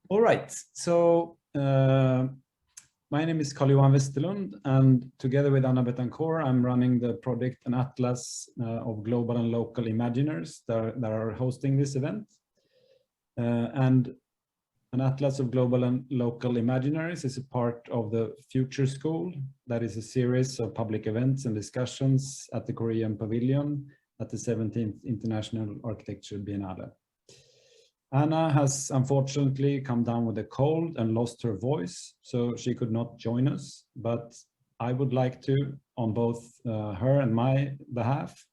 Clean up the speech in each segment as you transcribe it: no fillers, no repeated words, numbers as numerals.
All right, so my name is Carl-Johan Westerlund, and together with Anna Betancourt, I'm running the project An Atlas of Global and Local Imaginaries that are hosting this event. And An Atlas of Global and Local Imaginaries is a part of the Future School. That is a series of public events and discussions at the Korean Pavilion at the 17th International Architecture Biennale. Anna has unfortunately come down with a cold and lost her voice, so she could not join us, but I would like to, on both her and my behalf,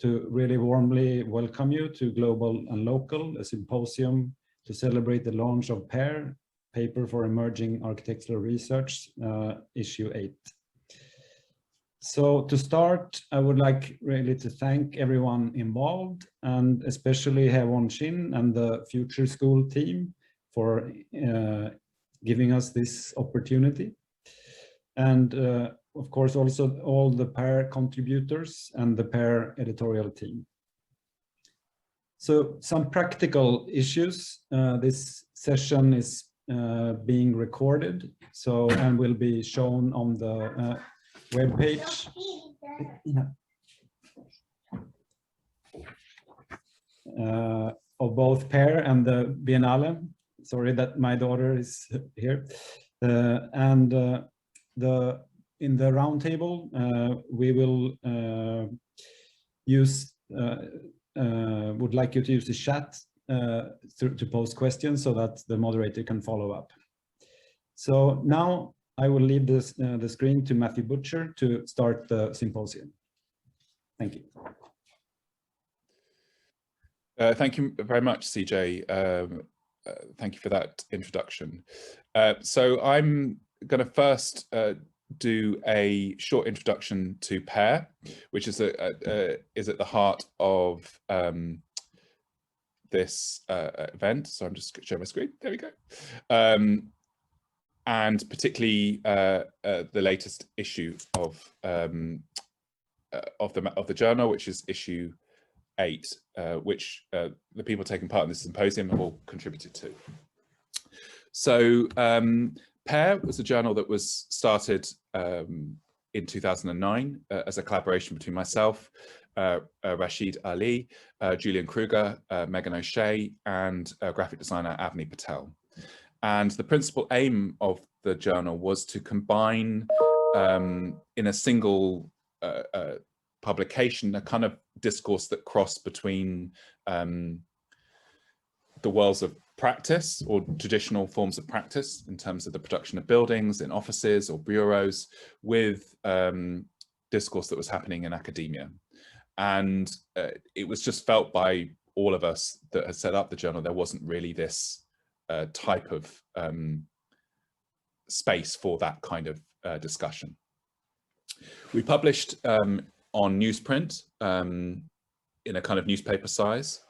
to really warmly welcome you to Global and Local, a symposium to celebrate the launch of P.E.A.R Paper for Emerging Architectural Research, issue 8. So to start, I would like really to thank everyone involved, and especially Haewon Shin and the Future School team for giving us this opportunity. And of course, also all the P.E.A.R contributors and the P.E.A.R editorial team. So some practical issues. This session is being recorded, so and will be shown on the web page. Of both P.E.A.R and the Biennale. Sorry that my daughter is here. And in the roundtable, we will use. Would like you to use the chat to post questions so that the moderator can follow up. So now I will leave this, the screen to Matthew Butcher to start the symposium. Thank you. Thank you very much, CJ. Thank you for that introduction. So I'm going to first do a short introduction to P.E.A.R, which is at the heart of this event. So I'm just showing my screen. There we go. And particularly the latest issue of the journal, which is issue 8, which the people taking part in this symposium have all contributed to. So P.E.A.R was a journal that was started in 2009 as a collaboration between myself, Rashid Ali, Julian Kruger, Megan O'Shea, and graphic designer Avni Patel. And the principal aim of the journal was to combine in a single publication a kind of discourse that crossed between the worlds of practice or traditional forms of practice in terms of the production of buildings in offices or bureaus with discourse that was happening in academia. And it was just felt by all of us that had set up the journal, there wasn't really this type of space for that kind of discussion. We published on newsprint in a kind of newspaper size,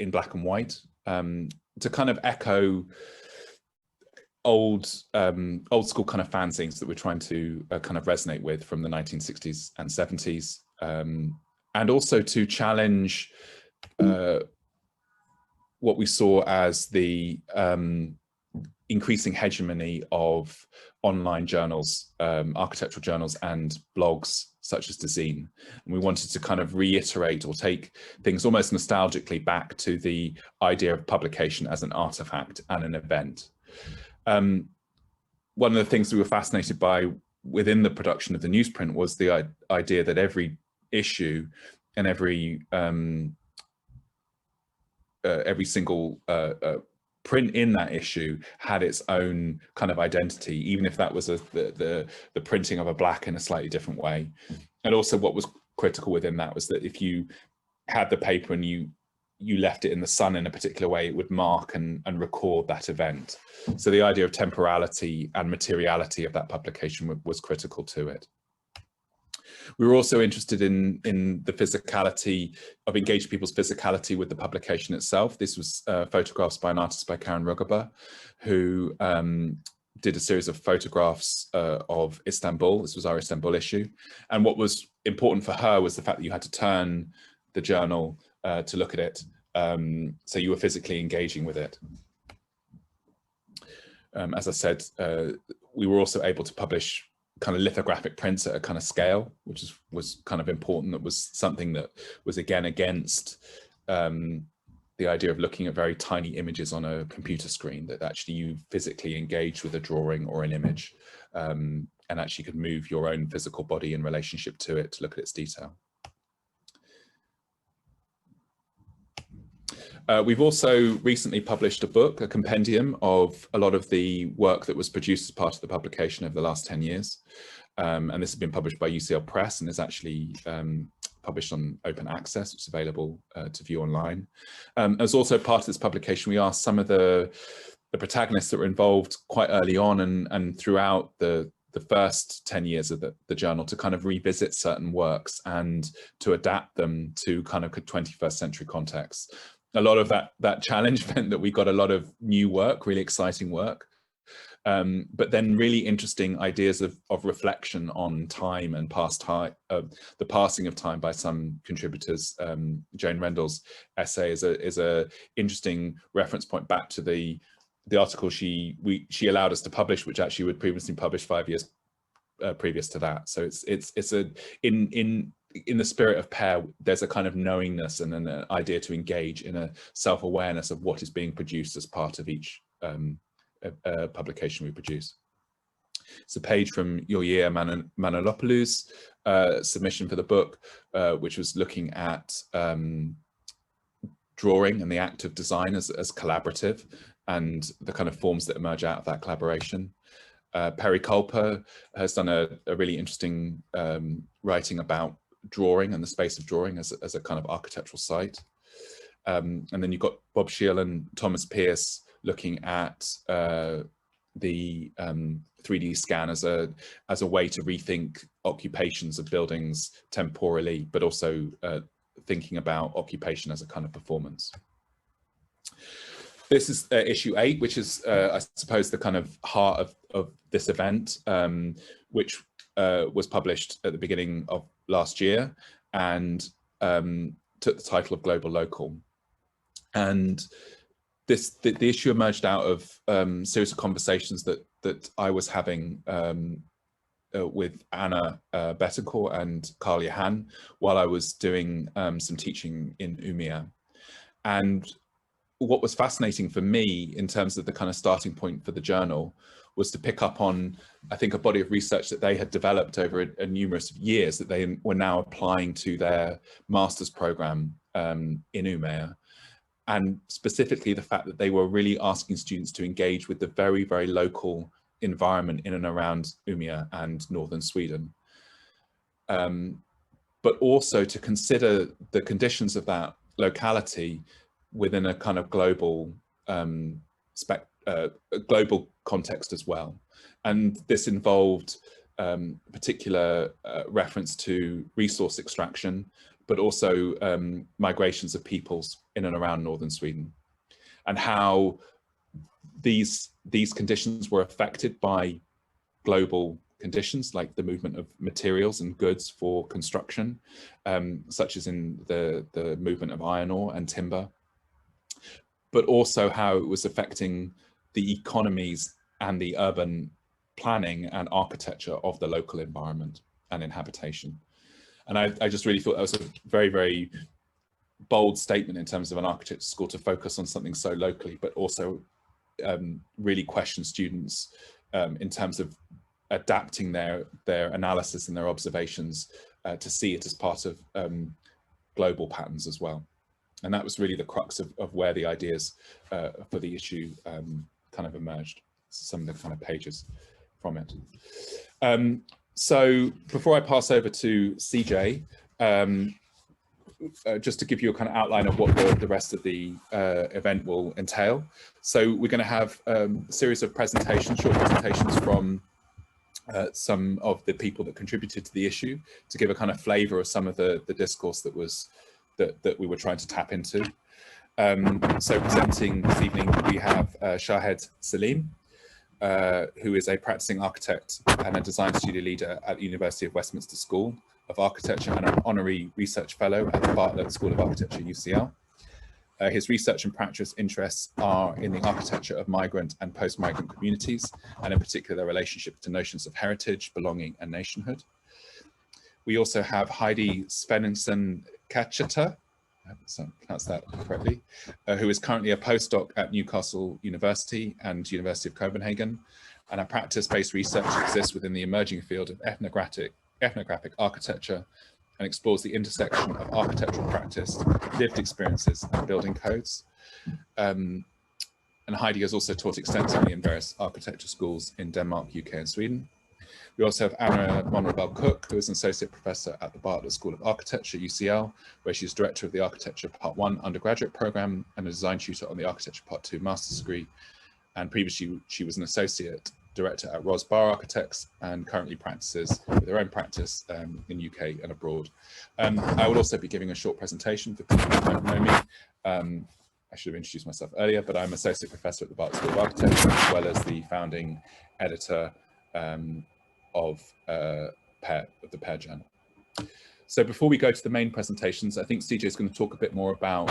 in black and white, to kind of echo old school kind of fanzines that we're trying to kind of resonate with from the 1960s and 70s, and also to challenge what we saw as the increasing hegemony of online journals, architectural journals and blogs such as Decay. And we wanted to kind of reiterate or take things almost nostalgically back to the idea of publication as an artifact and an event. One of the things we were fascinated by within the production of the newsprint was the idea that every issue and every single print in that issue had its own kind of identity, even if that was the printing of a black in a slightly different way. And also what was critical within that was that if you had the paper and you left it in the sun in a particular way, it would mark and record that event. So the idea of temporality and materiality of that publication was critical to it. We were also interested in the physicality of engaged people's physicality with the publication itself. This was photographs by an artist by Karen Rugaba, who did a series of photographs of Istanbul. This was our Istanbul issue. And what was important for her was the fact that you had to turn the journal to look at it So you were physically engaging with it. As I said, we were also able to publish kind of lithographic prints at a kind of scale, which was kind of important. That was something that was again against the idea of looking at very tiny images on a computer screen, that actually you physically engage with a drawing or an image, and actually could move your own physical body in relationship to it to look at its detail. We've also recently published a book, a compendium of a lot of the work that was produced as part of the publication over the last 10 years. And this has been published by UCL Press and is actually published on open access. It's available to view online. As also part of this publication, we asked some of the protagonists that were involved quite early on and throughout the first 10 years of the journal to kind of revisit certain works and to adapt them to kind of 21st century contexts. A lot of that challenge meant that we got a lot of new work, really exciting work, but then really interesting ideas of reflection on time and the passing of time by some contributors. Jane Rendell's essay is a interesting reference point back to the article she allowed us to publish, which actually would previously published 5 years previous to that. So it's in the spirit of P.E.A.R, there's a kind of knowingness and an idea to engage in a self-awareness of what is being produced as part of each publication we produce. It's a page from Yoye Manolouopoulou's submission for the book, which was looking at drawing and the act of design as collaborative and the kind of forms that emerge out of that collaboration. Perry Culper has done a really interesting writing about drawing and the space of drawing as a kind of architectural site. And then you've got Bob Scheel and Thomas Pearce looking at the 3D scan as a way to rethink occupations of buildings temporally, but also thinking about occupation as a kind of performance. This is issue 8, which is, I suppose, the kind of heart of this event, which was published at the beginning of last year and took the title of Global Local. And the issue emerged out of a series of conversations that I was having with Anna Betancourt and Carl Johan while I was doing some teaching in UMIA. And what was fascinating for me in terms of the kind of starting point for the journal was to pick up on, I think, a body of research that they had developed over a numerous years that they were now applying to their master's program in UMIA. And specifically the fact that they were really asking students to engage with the very, very local environment in and around UMIA and northern Sweden. But also to consider the conditions of that locality within a kind of global global context as well. And this involved particular reference to resource extraction, but also migrations of peoples in and around northern Sweden, and how these conditions were affected by global conditions like the movement of materials and goods for construction, such as in the movement of iron ore and timber, but also how it was affecting the economies and the urban planning and architecture of the local environment and inhabitation. And I just really thought that was a very, very bold statement in terms of an architecture school to focus on something so locally, but also really question students in terms of adapting their analysis and their observations to see it as part of global patterns as well. And that was really the crux of where the ideas for the issue kind of emerged, some of the kind of pages from it. So before I pass over to CJ, just to give you a kind of outline of what the rest of the event will entail. So we're going to have a series of presentations, short presentations from some of the people that contributed to the issue to give a kind of flavor of some of the discourse that we were trying to tap into. So presenting this evening, we have Shahed Salim, who is a practicing architect and a design studio leader at the University of Westminster School of Architecture and an honorary research fellow at the Bartlett School of Architecture, UCL. His research and practice interests are in the architecture of migrant and post-migrant communities, and in particular their relationship to notions of heritage, belonging, and nationhood. We also have Heidi Svenningsson-Kacheta, I haven't pronounced that correctly, who is currently a postdoc at Newcastle University and University of Copenhagen. And our practice-based research exists within the emerging field of ethnographic architecture and explores the intersection of architectural practice, lived experiences, and building codes. And Heidi has also taught extensively in various architecture schools in Denmark, UK, and Sweden. We also have Anna Monroe-Cook, who is an associate professor at the Bartlett School of Architecture, UCL, where she's director of the Architecture Part 1 undergraduate program and a design tutor on the Architecture Part 2 master's degree. And previously, she was an associate director at Ros Bar Architects and currently practices with her own practice in UK and abroad. I will also be giving a short presentation for people who don't know me. I should have introduced myself earlier, but I'm associate professor at the Bartlett School of Architecture, as well as the founding editor of the P.E.A.R journal. So before we go to the main presentations, I think CJ is going to talk a bit more about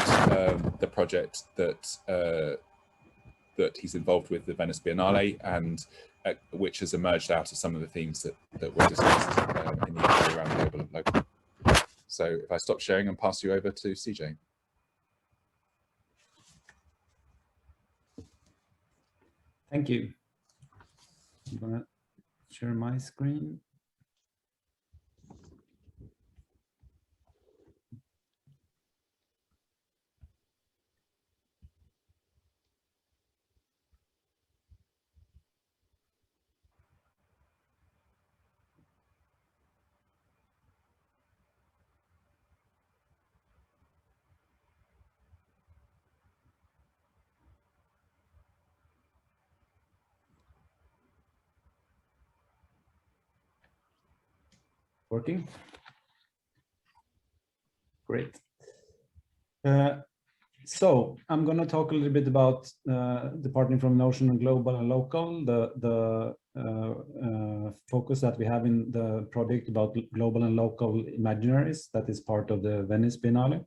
the project that he's involved with, the Venice Biennale, and which has emerged out of some of the themes that were discussed in the area around global and local. So if I stop sharing and pass you over to CJ. Thank you. I'm gonna share my screen. Working? Great. So I'm going to talk a little bit about departing from notion of global and local, the focus that we have in the project about global and local imaginaries that is part of the Venice Biennale.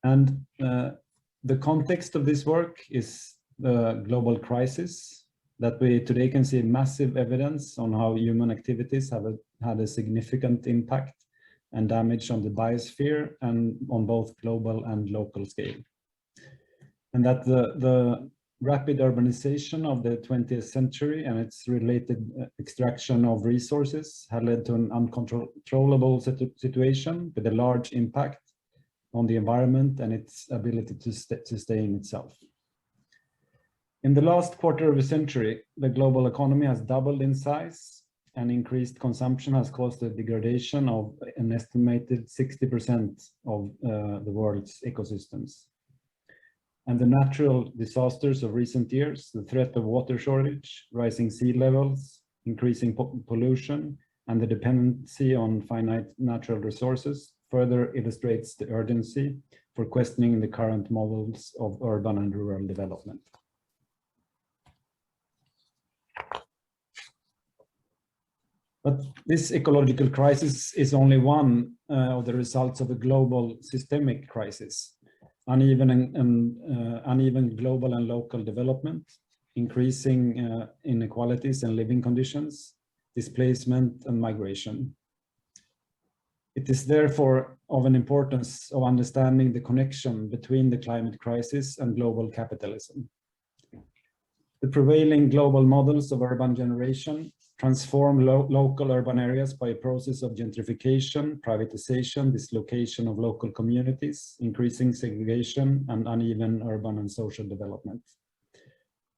And the context of this work is the global crisis that we today can see massive evidence on how human activities have had a significant impact and damage on the biosphere and on both global and local scale. And that the rapid urbanization of the 20th century and its related extraction of resources had led to an uncontrollable situation with a large impact on the environment and its ability to sustain itself. In the last quarter of a century, the global economy has doubled in size, and increased consumption has caused a degradation of an estimated 60% of the world's ecosystems. And the natural disasters of recent years, the threat of water shortage, rising sea levels, increasing pollution, and the dependency on finite natural resources further illustrates the urgency for questioning the current models of urban and rural development. But this ecological crisis is only one of the results of a global systemic crisis. Uneven global and local development, increasing inequalities and living conditions, displacement and migration. It is therefore of an importance of understanding the connection between the climate crisis and global capitalism. The prevailing global models of urban generation transform local urban areas by a process of gentrification, privatization, dislocation of local communities, increasing segregation, and uneven urban and social development.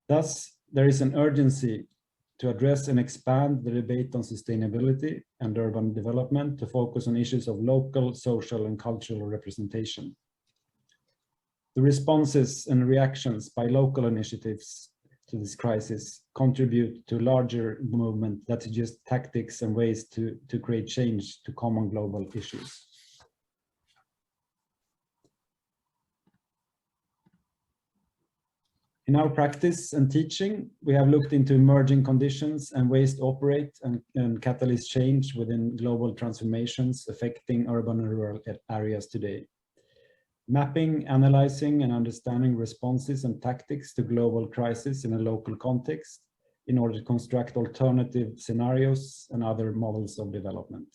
Thus, there is an urgency to address and expand the debate on sustainability and urban development to focus on issues of local, social, and cultural representation. The responses and reactions by local initiatives to this crisis contribute to a larger movement that suggests tactics and ways to create change to common global issues. In our practice and teaching, we have looked into emerging conditions and ways to operate and catalyze change within global transformations affecting urban and rural areas today. Mapping, analyzing, and understanding responses and tactics to global crisis in a local context in order to construct alternative scenarios and other models of development.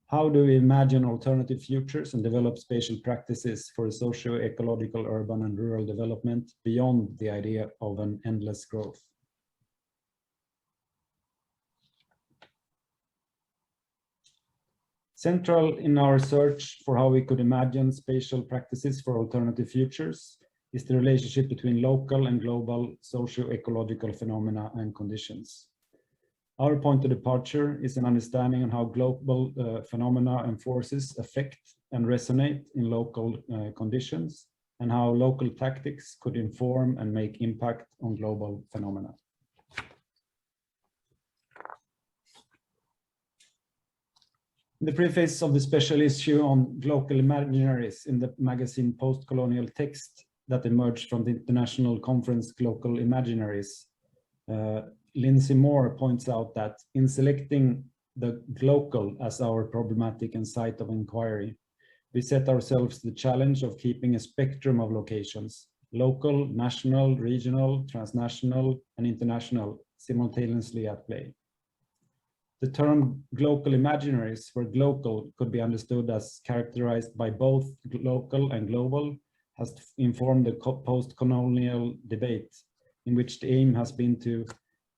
How do we imagine alternative futures and develop spatial practices for socio-ecological urban and rural development beyond the idea of an endless growth? Central in our search for how we could imagine spatial practices for alternative futures is the relationship between local and global socio-ecological phenomena and conditions. Our point of departure is an understanding on how global phenomena and forces affect and resonate in local conditions, and how local tactics could inform and make impact on global phenomena. In the preface of the special issue on local imaginaries in the magazine Post-Colonial Text that emerged from the international conference Local Imaginaries, Lindsay Moore points out that in selecting the local as our problematic and site of inquiry, we set ourselves the challenge of keeping a spectrum of locations, local, national, regional, transnational, and international, simultaneously at play. The term local imaginaries, where local could be understood as characterized by both local and global, has informed the post-colonial debate, in which the aim has been to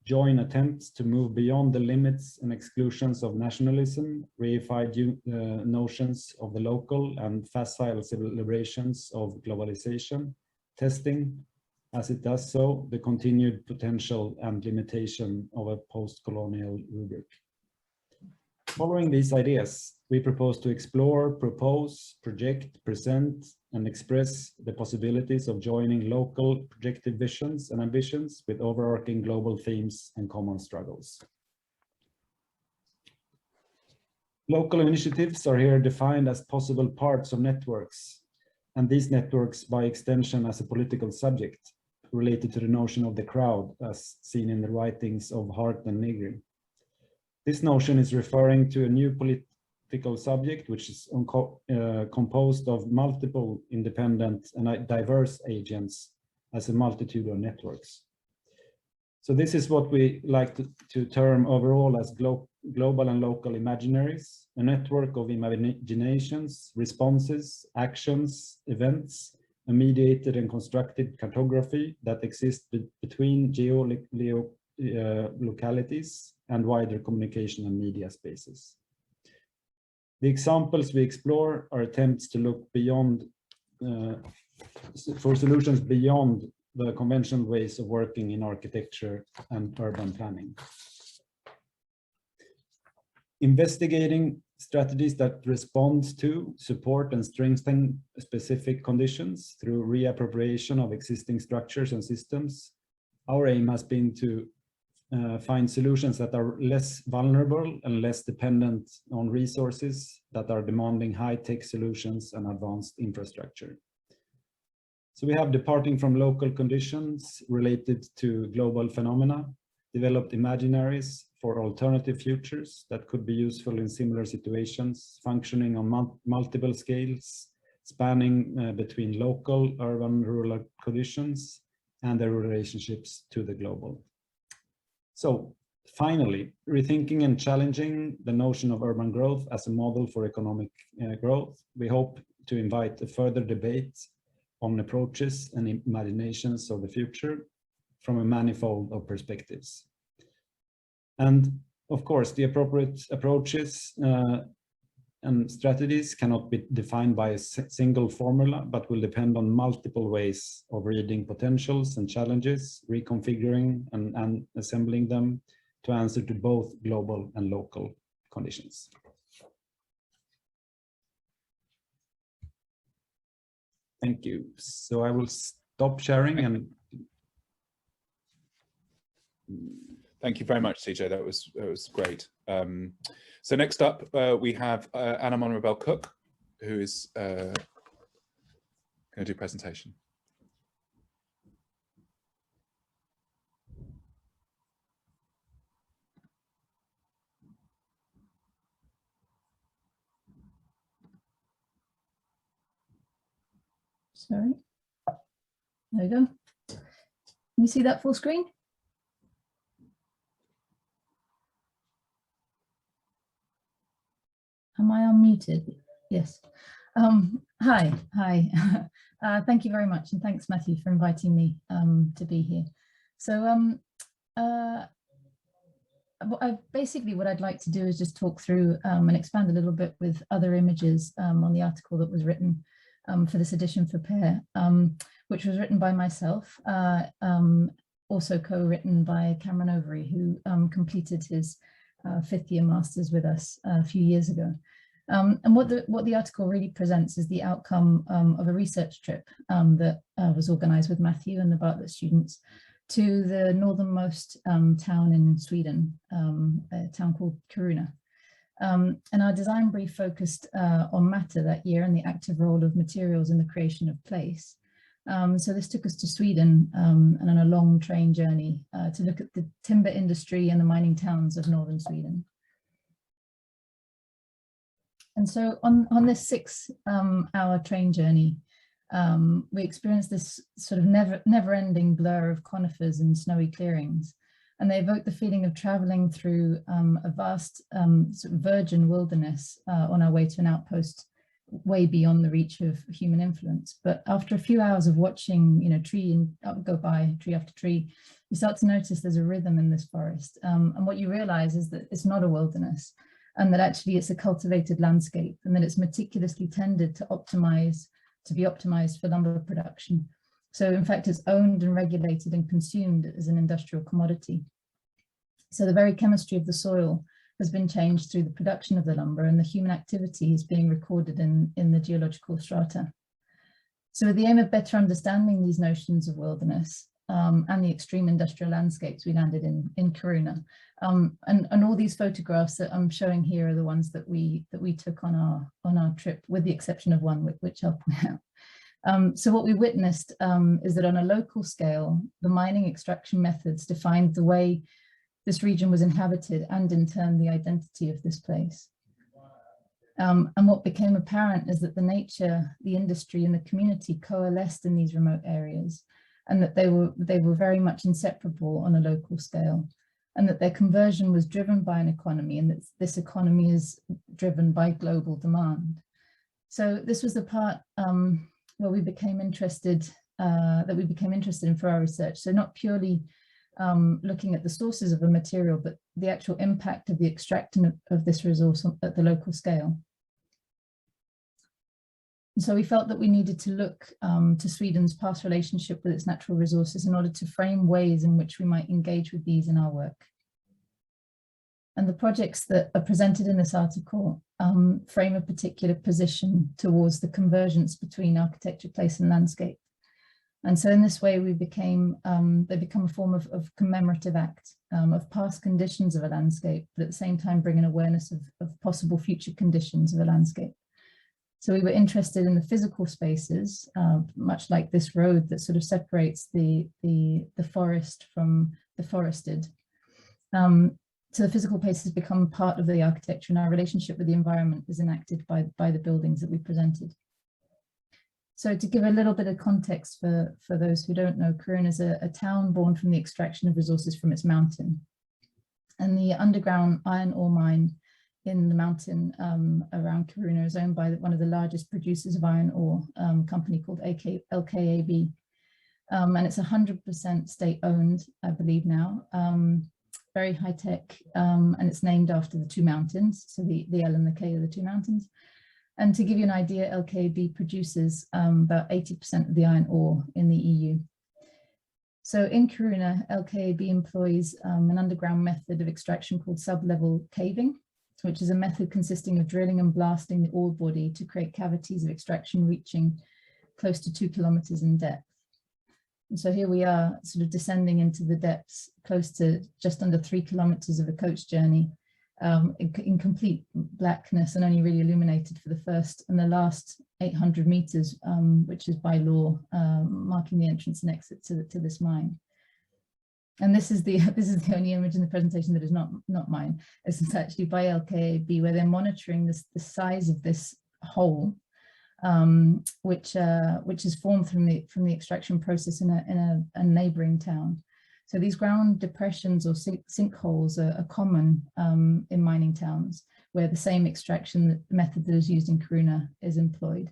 join attempts to move beyond the limits and exclusions of nationalism, reified notions of the local, and facile celebrations of globalization, testing, as it does so, the continued potential and limitation of a post-colonial rubric. Following these ideas, we propose to explore, propose, project, present, and express the possibilities of joining local projected visions and ambitions with overarching global themes and common struggles. Local initiatives are here defined as possible parts of networks, and these networks by extension as a political subject related to the notion of the crowd as seen in the writings of Hart and Negri. This notion is referring to a new political subject which is composed of multiple independent and diverse agents as a multitude of networks. So this is what we like to term overall as global and local imaginaries, a network of imaginations, responses, actions, events, a mediated and constructed cartography that exists between localities and wider communication and media spaces. The examples we explore are attempts to look beyond, for solutions beyond the conventional ways of working in architecture and urban planning. Investigating strategies that respond to, support, and strengthen specific conditions through reappropriation of existing structures and systems. Our aim has been to find solutions that are less vulnerable and less dependent on resources that are demanding high-tech solutions and advanced infrastructure. So we have, departing from local conditions related to global phenomena, developed imaginaries for alternative futures that could be useful in similar situations, functioning on multiple scales, spanning between local, urban, rural conditions, and their relationships to the global. So finally, rethinking and challenging the notion of urban growth as a model for economic growth, we hope to invite a further debate on approaches and imaginations of the future from a manifold of perspectives. And of course, the appropriate approaches and strategies cannot be defined by a single formula, but will depend on multiple ways of reading potentials and challenges, reconfiguring and assembling them to answer to both global and local conditions. Thank you. So I will stop sharing and thank you very much, CJ. That was great. So next up, we have Anna Monroe Cook, who is going to do a presentation. Sorry. There we go. Can you see that full screen? Am I unmuted? Yes. Hi. Thank you very much, and thanks, Matthew, for inviting me to be here. So basically what I'd like to do is just talk through and expand a little bit with other images on the article that was written for this edition for P.E.A.R, which was written by myself, also co-written by Cameron Overy, who completed his 5th year master's with us a few years ago. And what the article really presents is the outcome of a research trip that was organised with Matthew and the Bartlett students to the northernmost town in Sweden, a town called Kiruna. And our design brief focused on matter that year and the active role of materials in the creation of place. So this took us to Sweden and on a long train journey to look at the timber industry and the mining towns of northern Sweden. And so on this 6-hour train journey, we experienced this sort of never-ending blur of conifers and snowy clearings. And they evoke the feeling of traveling through a vast sort of virgin wilderness on our way to an outpost way beyond the reach of human influence. But after a few hours of watching, tree go by, tree after tree, you start to notice there's a rhythm in this forest. And what you realize is that it's not a wilderness, and that actually it's a cultivated landscape, and that it's meticulously tended to be optimized for lumber production. So in fact, it's owned and regulated and consumed as an industrial commodity. So the very chemistry of the soil has been changed through the production of the lumber, and the human activity is being recorded in the geological strata. So with the aim of better understanding these notions of wilderness and the extreme industrial landscapes, we landed in Kiruna. And all these photographs that I'm showing here are the ones that we took on our trip, with the exception of one, which I'll point out. So what we witnessed is that on a local scale, the mining extraction methods defined the way this region was inhabited and in turn the identity of this place. And what became apparent is that the nature, the industry and the community coalesced in these remote areas, and that they were very much inseparable on a local scale, and that their conversion was driven by an economy, and that this economy is driven by global demand. So this was the part where we became interested, in for our research. So not purely looking at the sources of a material, but the actual impact of the extracting of this resource at the local scale. And so we felt that we needed to look to Sweden's past relationship with its natural resources in order to frame ways in which we might engage with these in our work. And the projects that are presented in this article frame a particular position towards the convergence between architecture, place and landscape. And so in this way, they become a form of commemorative act of past conditions of a landscape, but at the same time bring an awareness of possible future conditions of a landscape. So we were interested in the physical spaces, much like this road that sort of separates the forest from the forested. So the physical places become part of the architecture, and our relationship with the environment is enacted by the buildings that we presented. So to give a little bit of context for those who don't know, Kiruna is a town born from the extraction of resources from its mountain. And the underground iron ore mine in the mountain around Kiruna is owned by one of the largest producers of iron ore, company called LKAB. And it's 100% state owned, I believe now, very high tech, and it's named after the two mountains. So the L and the K are the two mountains. And to give you an idea, LKAB produces about 80% of the iron ore in the EU. So in Kiruna, LKAB employs an underground method of extraction called sub-level caving, which is a method consisting of drilling and blasting the ore body to create cavities of extraction reaching close to 2 kilometers in depth. And so here we are sort of descending into the depths close to just under 3 kilometers of a coach journey in complete blackness and only really illuminated for the first and the last 800 meters, which is by law marking the entrance and exit to this mine. And this is the only image in the presentation that is not mine. It's actually by LKAB, where they're monitoring the size of this hole which is formed from the extraction process in a neighboring town. So these ground depressions or sinkholes are common in mining towns where the same extraction method that is used in Kiruna is employed.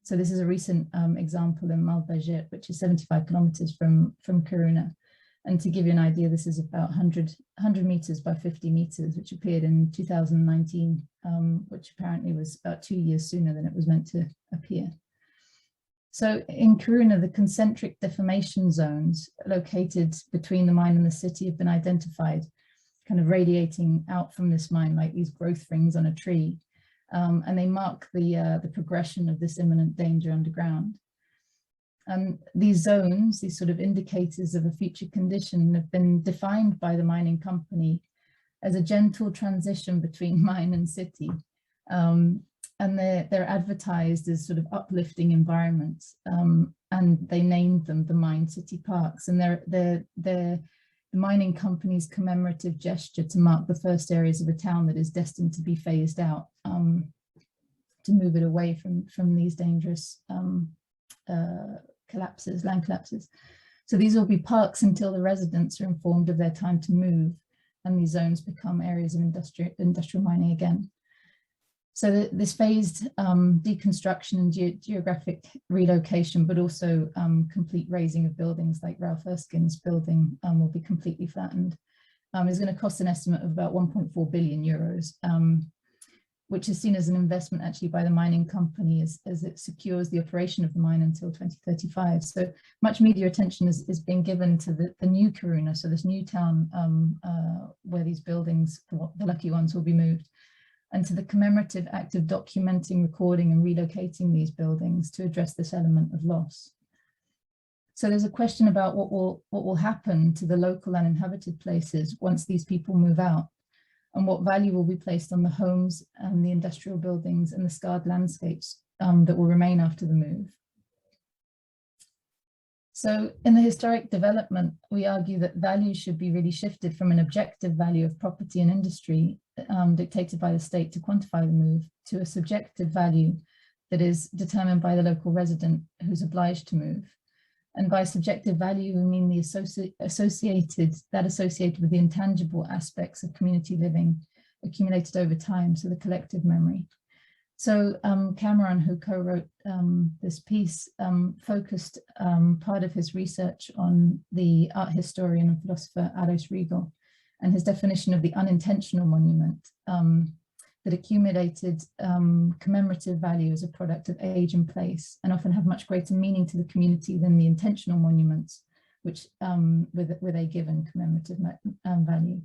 So this is a recent example in Malbajet, which is 75 kilometers from Kiruna. And to give you an idea, this is about 100 meters by 50 meters, which appeared in 2019, which apparently was about 2 years sooner than it was meant to appear. So in Kiruna, the concentric deformation zones located between the mine and the city have been identified, kind of radiating out from this mine like these growth rings on a tree. And they mark the progression of this imminent danger underground. And these zones, these sort of indicators of a future condition, have been defined by the mining company as a gentle transition between mine and city. And they're advertised as sort of uplifting environments, and they named them the Mine City Parks. And they're the mining company's commemorative gesture to mark the first areas of a town that is destined to be phased out, to move it away from these dangerous collapses, land collapses. So these will be parks until the residents are informed of their time to move, and these zones become areas of industrial mining again. So this phased deconstruction and geographic relocation, but also complete razing of buildings like Ralph Erskine's building will be completely flattened, is going to cost an estimate of about 1.4 billion euros, which is seen as an investment actually by the mining company as it secures the operation of the mine until 2035. So much media attention is being given to the new Kiruna, so this new town where these buildings, the lucky ones, will be moved, and to the commemorative act of documenting, recording and relocating these buildings to address this element of loss. So there's a question about what will happen to the local uninhabited places once these people move out, and what value will be placed on the homes and the industrial buildings and the scarred landscapes that will remain after the move. So in the historic development, we argue that value should be really shifted from an objective value of property and industry dictated by the state to quantify the move, to a subjective value that is determined by the local resident who's obliged to move. And by subjective value, we mean the associated with the intangible aspects of community living accumulated over time, so the collective memory. So Cameron, who co-wrote this piece, focused part of his research on the art historian and philosopher Alois Riegel and his definition of the unintentional monument that accumulated commemorative value as a product of age and place, and often have much greater meaning to the community than the intentional monuments, which with a given commemorative value.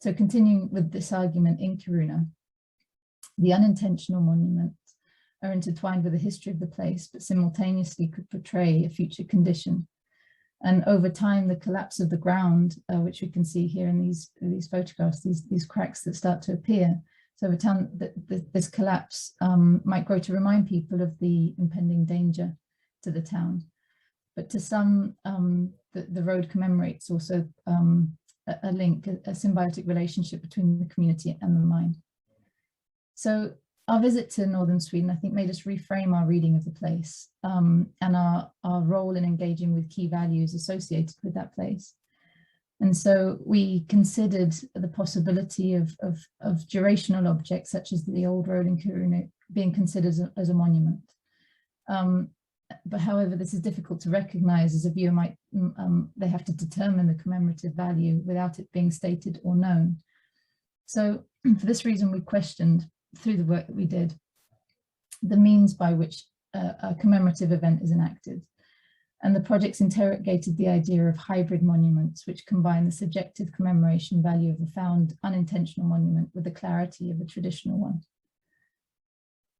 So continuing with this argument in Kiruna, the unintentional monuments are intertwined with the history of the place, but simultaneously could portray a future condition. And over time, the collapse of the ground, which we can see here in these photographs, these cracks that start to appear. So over time, this collapse might grow to remind people of the impending danger to the town. But to some, the road commemorates also a link, a symbiotic relationship between the community and the mine. So our visit to northern Sweden, I think, made us reframe our reading of the place and our role in engaging with key values associated with that place. And so we considered the possibility of durational objects such as the old road in Kiruna being considered as a monument. But however, this is difficult to recognize, as a viewer might, they have to determine the commemorative value without it being stated or known. So for this reason, we questioned, through the work that we did, the means by which a commemorative event is enacted. And the projects interrogated the idea of hybrid monuments, which combine the subjective commemoration value of a found unintentional monument with the clarity of a traditional one.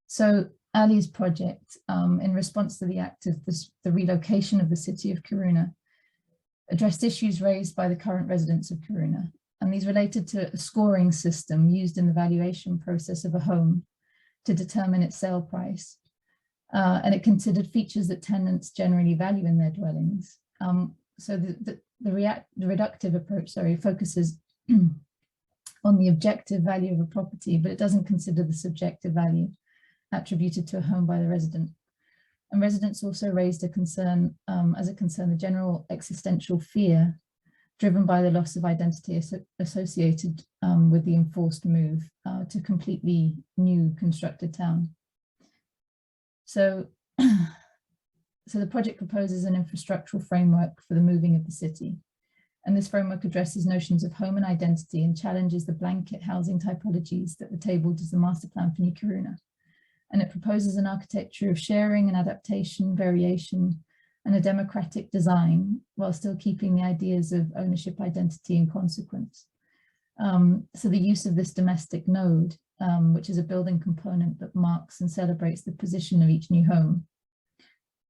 So Ali's project, in response to the act of the relocation of the city of Kiruna, addressed issues raised by the current residents of Kiruna. And these related to a scoring system used in the valuation process of a home to determine its sale price. And it considered features that tenants generally value in their dwellings. So the reductive approach, focuses on the objective value of a property, but it doesn't consider the subjective value. attributed to a home by the resident. And residents also raised a concern, the general existential fear driven by the loss of identity associated with the enforced move to completely new constructed town. So the project proposes an infrastructural framework for the moving of the city. And this framework addresses notions of home and identity and challenges the blanket housing typologies that were tabled as the master plan for New Kiruna. And it proposes an architecture of sharing and adaptation, variation, and a democratic design, while still keeping the ideas of ownership, identity, and consequence. So the use of this domestic node, which is a building component that marks and celebrates the position of each new home,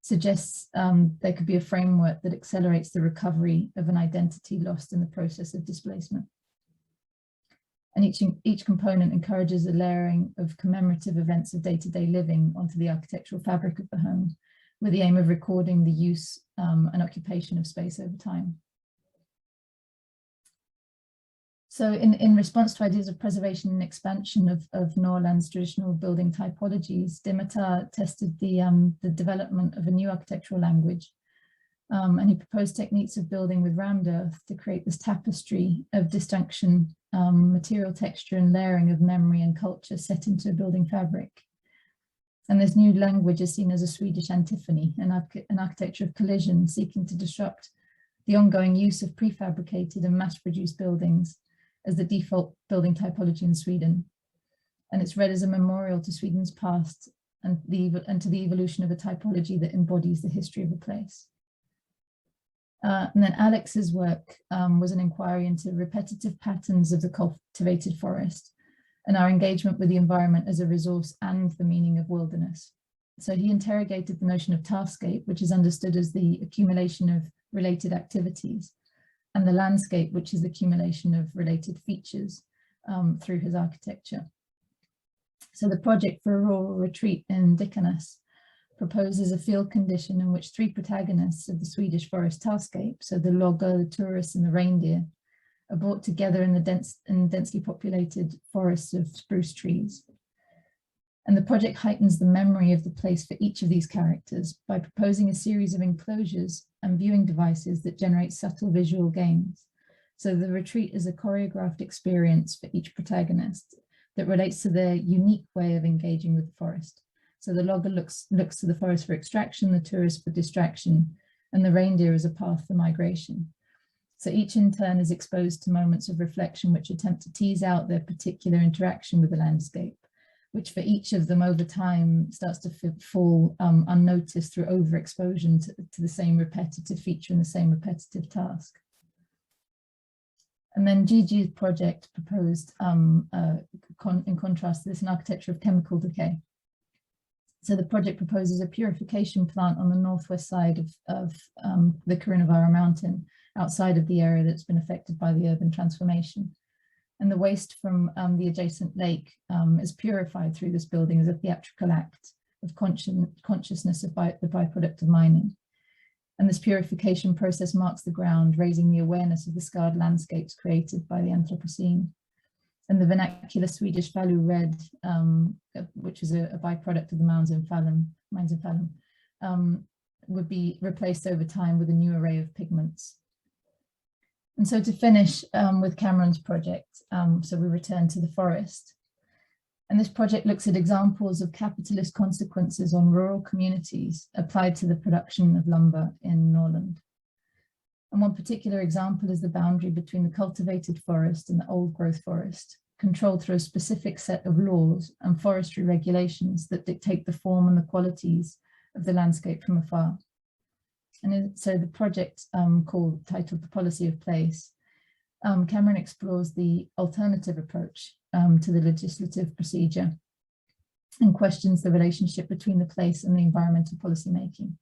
suggests there could be a framework that accelerates the recovery of an identity lost in the process of displacement. And each component encourages a layering of commemorative events of day-to-day living onto the architectural fabric of the home, with the aim of recording the use and occupation of space over time. So in response to ideas of preservation and expansion of Norrland's traditional building typologies, Dimitar tested the development of a new architectural language. And he proposed techniques of building with rammed earth to create this tapestry of disjunction, material texture and layering of memory and culture set into a building fabric. And this new language is seen as a Swedish antiphony, an architecture of collision seeking to disrupt the ongoing use of prefabricated and mass-produced buildings as the default building typology in Sweden. And it's read as a memorial to Sweden's past and to the evolution of a typology that embodies the history of a place. And then Alex's work was an inquiry into repetitive patterns of the cultivated forest and our engagement with the environment as a resource and the meaning of wilderness. So he interrogated the notion of taskscape, which is understood as the accumulation of related activities, and the landscape, which is the accumulation of related features through his architecture. So the project for a rural retreat in Decay proposes a field condition in which three protagonists of the Swedish forest taskscape, so the logger, the tourist, and the reindeer, are brought together in the densely populated forests of spruce trees. And the project heightens the memory of the place for each of these characters by proposing a series of enclosures and viewing devices that generate subtle visual gains. So the retreat is a choreographed experience for each protagonist that relates to their unique way of engaging with the forest. So the logger looks to the forest for extraction, the tourist for distraction, and the reindeer as a path for migration. So each in turn is exposed to moments of reflection which attempt to tease out their particular interaction with the landscape, which for each of them over time starts to fall unnoticed through overexposure to the same repetitive feature and the same repetitive task. And then Gigi's project proposed, in contrast to this, an architecture of chemical decay. So the project proposes a purification plant on the northwest side of the Kiruna mountain, outside of the area that's been affected by the urban transformation. And the waste from the adjacent lake is purified through this building as a theatrical act of consciousness of the byproduct of mining. And this purification process marks the ground, raising the awareness of the scarred landscapes created by the Anthropocene. And the vernacular Swedish Falu red, which is a byproduct of the mines in Falun, would be replaced over time with a new array of pigments. And so to finish with Cameron's project, so we return to the forest. And this project looks at examples of capitalist consequences on rural communities applied to the production of lumber in Norrland. And one particular example is the boundary between the cultivated forest and the old growth forest, controlled through a specific set of laws and forestry regulations that dictate the form and the qualities of the landscape from afar. And so the project titled The Policy of Place, Cameron explores the alternative approach to the legislative procedure and questions the relationship between the place and the environmental policy making.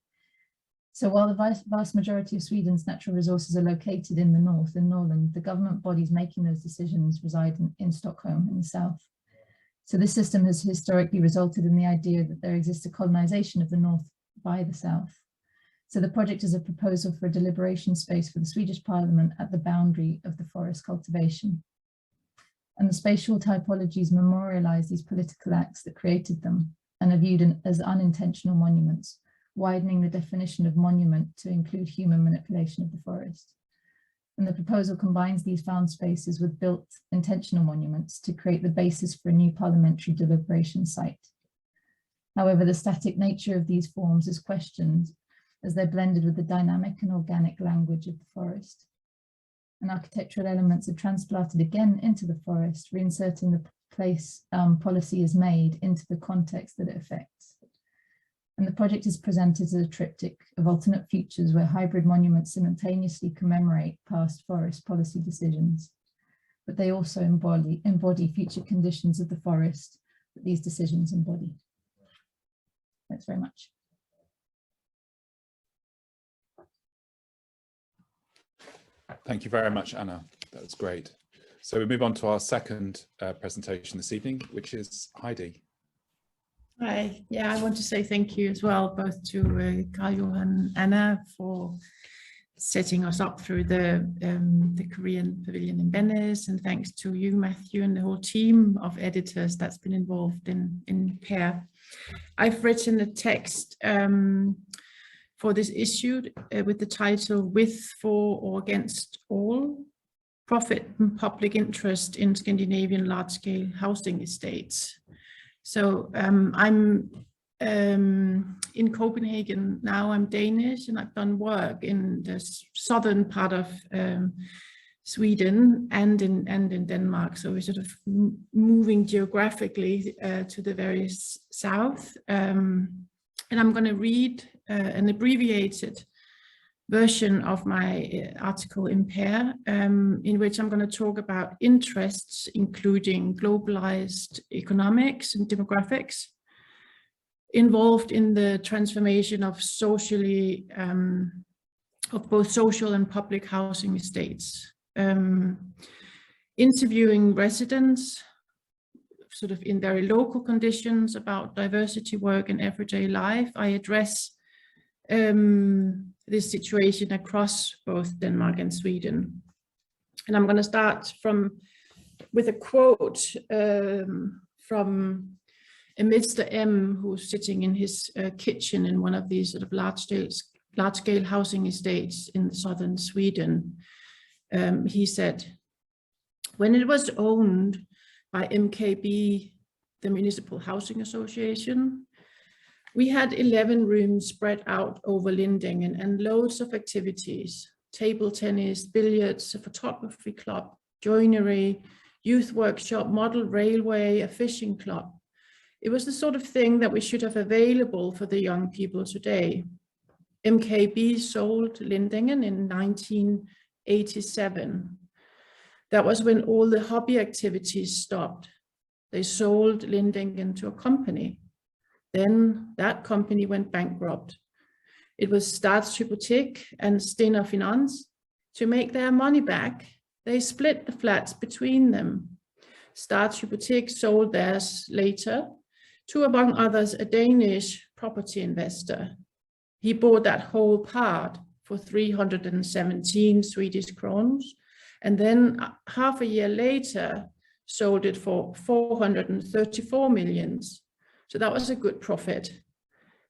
So while the vast majority of Sweden's natural resources are located in the north, in Norrland, the government bodies making those decisions reside in Stockholm in the south. So this system has historically resulted in the idea that there exists a colonization of the north by the south. So the project is a proposal for a deliberation space for the Swedish Parliament at the boundary of the forest cultivation. And the spatial typologies memorialize these political acts that created them and are viewed as unintentional monuments, widening the definition of monument to include human manipulation of the forest. And the proposal combines these found spaces with built intentional monuments to create the basis for a new parliamentary deliberation site. However, the static nature of these forms is questioned as they're blended with the dynamic and organic language of the forest. And architectural elements are transplanted again into the forest, reinserting the place policy is made into the context that it affects. And the project is presented as a triptych of alternate futures where hybrid monuments simultaneously commemorate past forest policy decisions, but they also embody future conditions of the forest that these decisions embody. Thanks very much. Thank you very much, Anna. That was great. So we move on to our second presentation this evening, which is Heidi. Hi, yeah, I want to say thank you as well, both to Carl-Johan and Anna for setting us up through the Korean Pavilion in Venice, and thanks to you, Matthew, and the whole team of editors that's been involved in P.E.A.R. I've written a text for this issue with the title "With, For or Against All: Profit and Public Interest in Scandinavian Large-Scale Housing Estates." So I'm in Copenhagen now. I'm Danish, and I've done work in the southern part of Sweden and in Denmark. So we're sort of moving geographically to the very south. And I'm going to read an abbreviated version of my article in P.E.A.R, in which I'm going to talk about interests, including globalized economics and demographics, involved in the transformation of socially, of both social and public housing estates. Interviewing residents, sort of in very local conditions, about diversity work and everyday life, I address this situation across both Denmark and Sweden. And I'm going to start with a quote from a Mr. M, who's sitting in his kitchen in one of these sort of large-scale housing estates in southern Sweden. He said, "When it was owned by MKB, the Municipal Housing Association, we had 11 rooms spread out over Lindingen and loads of activities: table tennis, billiards, a photography club, joinery, youth workshop, model railway, a fishing club. It was the sort of thing that we should have available for the young people today." MKB sold Lindingen in 1987. That was when all the hobby activities stopped. They sold Lindingen to a company. Then that company went bankrupt. It was Statshypotek and Stena Finans. To make their money back, they split the flats between them. Statshypotek sold theirs later to, among others, a Danish property investor. He bought that whole part for 317 Swedish crowns, and then half a year later sold it for 434 millions. So that was a good profit.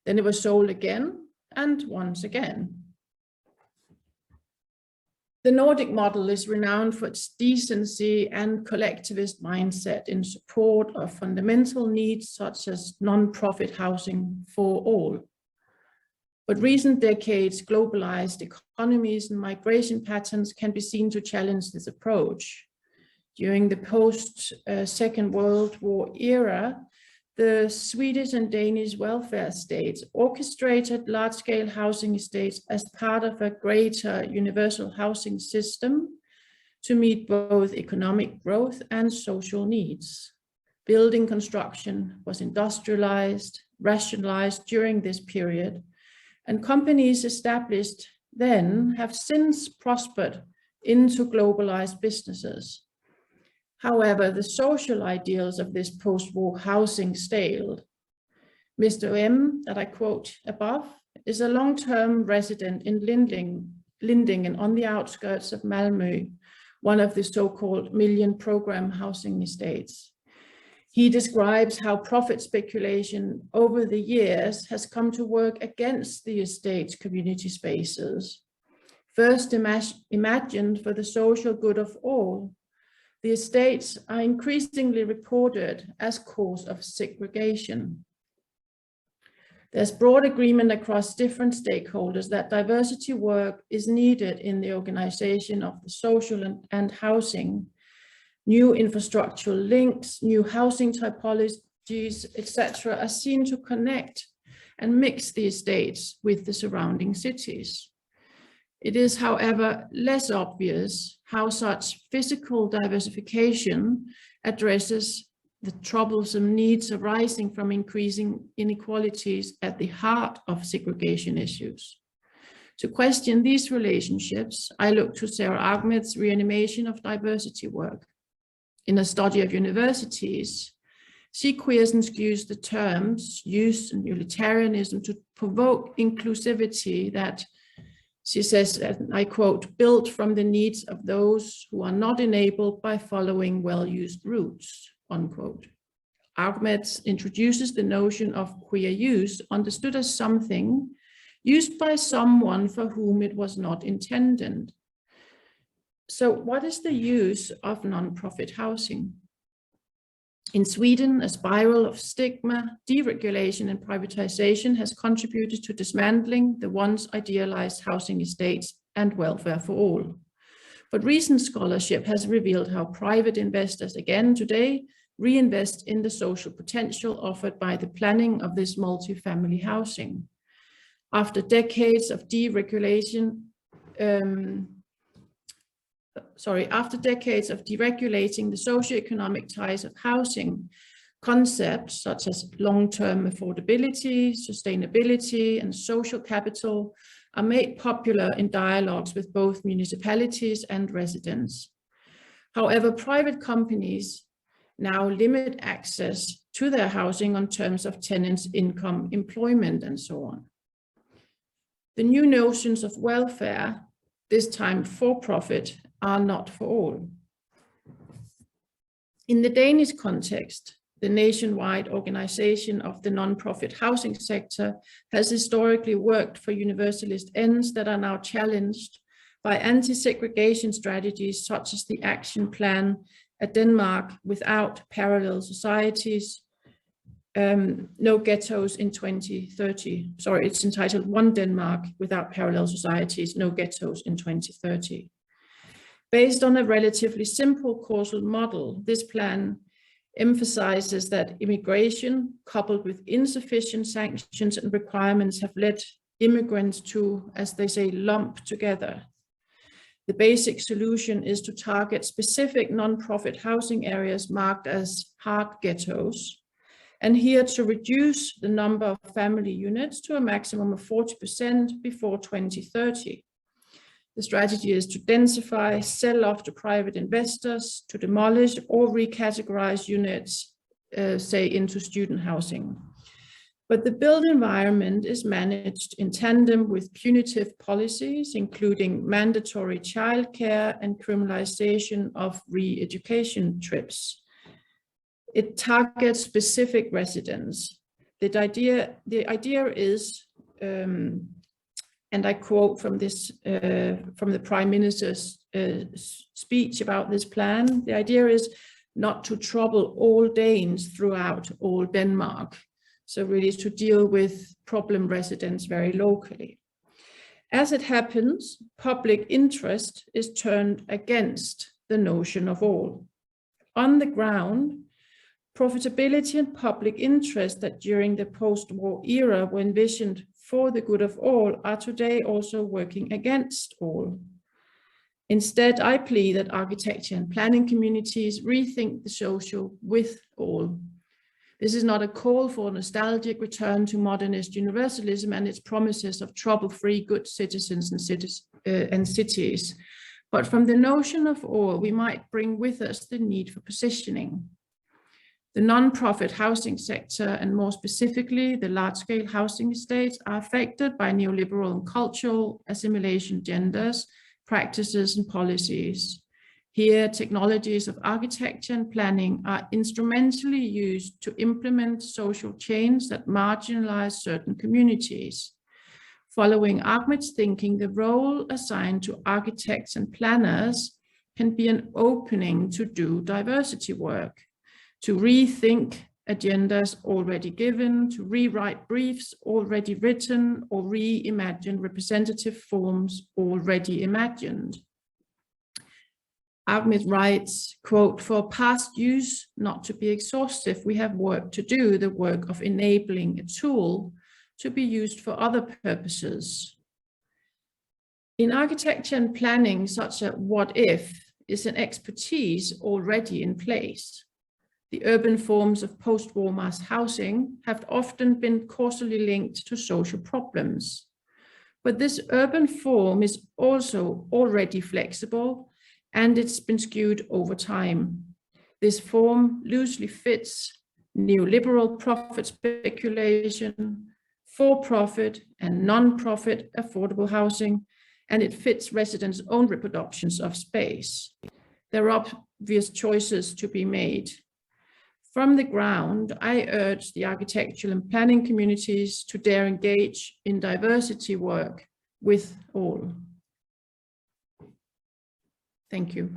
Then it was sold again and once again. The Nordic model is renowned for its decency and collectivist mindset in support of fundamental needs such as non-profit housing for all. But recent decades, globalized economies and migration patterns can be seen to challenge this approach. During the post-Second World War era, the Swedish and Danish welfare states orchestrated large-scale housing estates as part of a greater universal housing system to meet both economic growth and social needs. Building construction was industrialized, rationalized during this period, and companies established then have since prospered into globalized businesses. However, the social ideals of this post-war housing staled. Mr. M, that I quote above, is a long-term resident in Lindingen on the outskirts of Malmö, one of the so-called million program housing estates. He describes how profit speculation over the years has come to work against the estate's community spaces. First imagined for the social good of all, the estates are increasingly reported as cause of segregation. There's broad agreement across different stakeholders that diversity work is needed in the organization of the social and housing. New infrastructural links, new housing typologies, etc., are seen to connect and mix the estates with the surrounding cities. It is, however, less obvious how such physical diversification addresses the troublesome needs arising from increasing inequalities at the heart of segregation issues. To question these relationships, I look to Sarah Ahmed's reanimation of diversity work. In a study of universities, she queers and skews the terms use and utilitarianism to provoke inclusivity that, she says, and I quote, built from the needs of those who are not enabled by following well-used routes, unquote. Ahmed introduces the notion of queer use, understood as something used by someone for whom it was not intended. So what is the use of non-profit housing? In Sweden, a spiral of stigma, deregulation and privatization has contributed to dismantling the once idealized housing estates and welfare for all. But recent scholarship has revealed how private investors again today reinvest in the social potential offered by the planning of this multi-family housing. After decades of deregulation, after decades of deregulating the socioeconomic ties of housing, concepts such as long-term affordability, sustainability, and social capital are made popular in dialogues with both municipalities and residents. However, private companies now limit access to their housing on terms of tenants' income, employment, and so on. The new notions of welfare, this time for profit, are not for all. In the Danish context, the nationwide organization of the non-profit housing sector has historically worked for universalist ends that are now challenged by anti-segregation strategies such as the action plan at Denmark without parallel societies, no ghettos in 2030. Sorry, it's entitled One Denmark Without Parallel Societies, No Ghettos in 2030. Based on a relatively simple causal model, this plan emphasizes that immigration coupled with insufficient sanctions and requirements have led immigrants to, as they say, lump together. The basic solution is to target specific non-profit housing areas marked as hard ghettos, and here to reduce the number of family units to a maximum of 40% before 2030. The strategy is to densify, sell off to private investors, to demolish or recategorize units, say, into student housing. But the built environment is managed in tandem with punitive policies, including mandatory childcare and criminalization of re-education trips. It targets specific residents. The idea is, and I quote from this, from the Prime Minister's speech about this plan, the idea is not to trouble all Danes throughout all Denmark. So really to deal with problem residents very locally. As it happens, public interest is turned against the notion of all. On the ground, profitability and public interest that during the post-war era were envisioned for the good of all are today also working against all. Instead, I plea that architecture and planning communities rethink the social with all. This is not a call for a nostalgic return to modernist universalism and its promises of trouble-free good citizens and cities, but from the notion of all, we might bring with us the need for positioning. The non-profit housing sector, and more specifically, the large-scale housing estates, are affected by neoliberal and cultural assimilation agendas, practices, and policies. Here, technologies of architecture and planning are instrumentally used to implement social change that marginalize certain communities. Following Ahmed's thinking, the role assigned to architects and planners can be an opening to do diversity work, to rethink agendas already given, to rewrite briefs already written, or reimagine representative forms already imagined. Ahmed writes, quote, "For past use not to be exhaustive, we have work to do, the work of enabling a tool to be used for other purposes." In architecture and planning, such a what if is an expertise already in place. The urban forms of post-war mass housing have often been causally linked to social problems. But this urban form is also already flexible, and it's been skewed over time. This form loosely fits neoliberal profit speculation, for-profit and non-profit affordable housing, and it fits residents' own reproductions of space. There are obvious choices to be made. From the ground, I urge the architectural and planning communities to dare engage in diversity work with all. Thank you.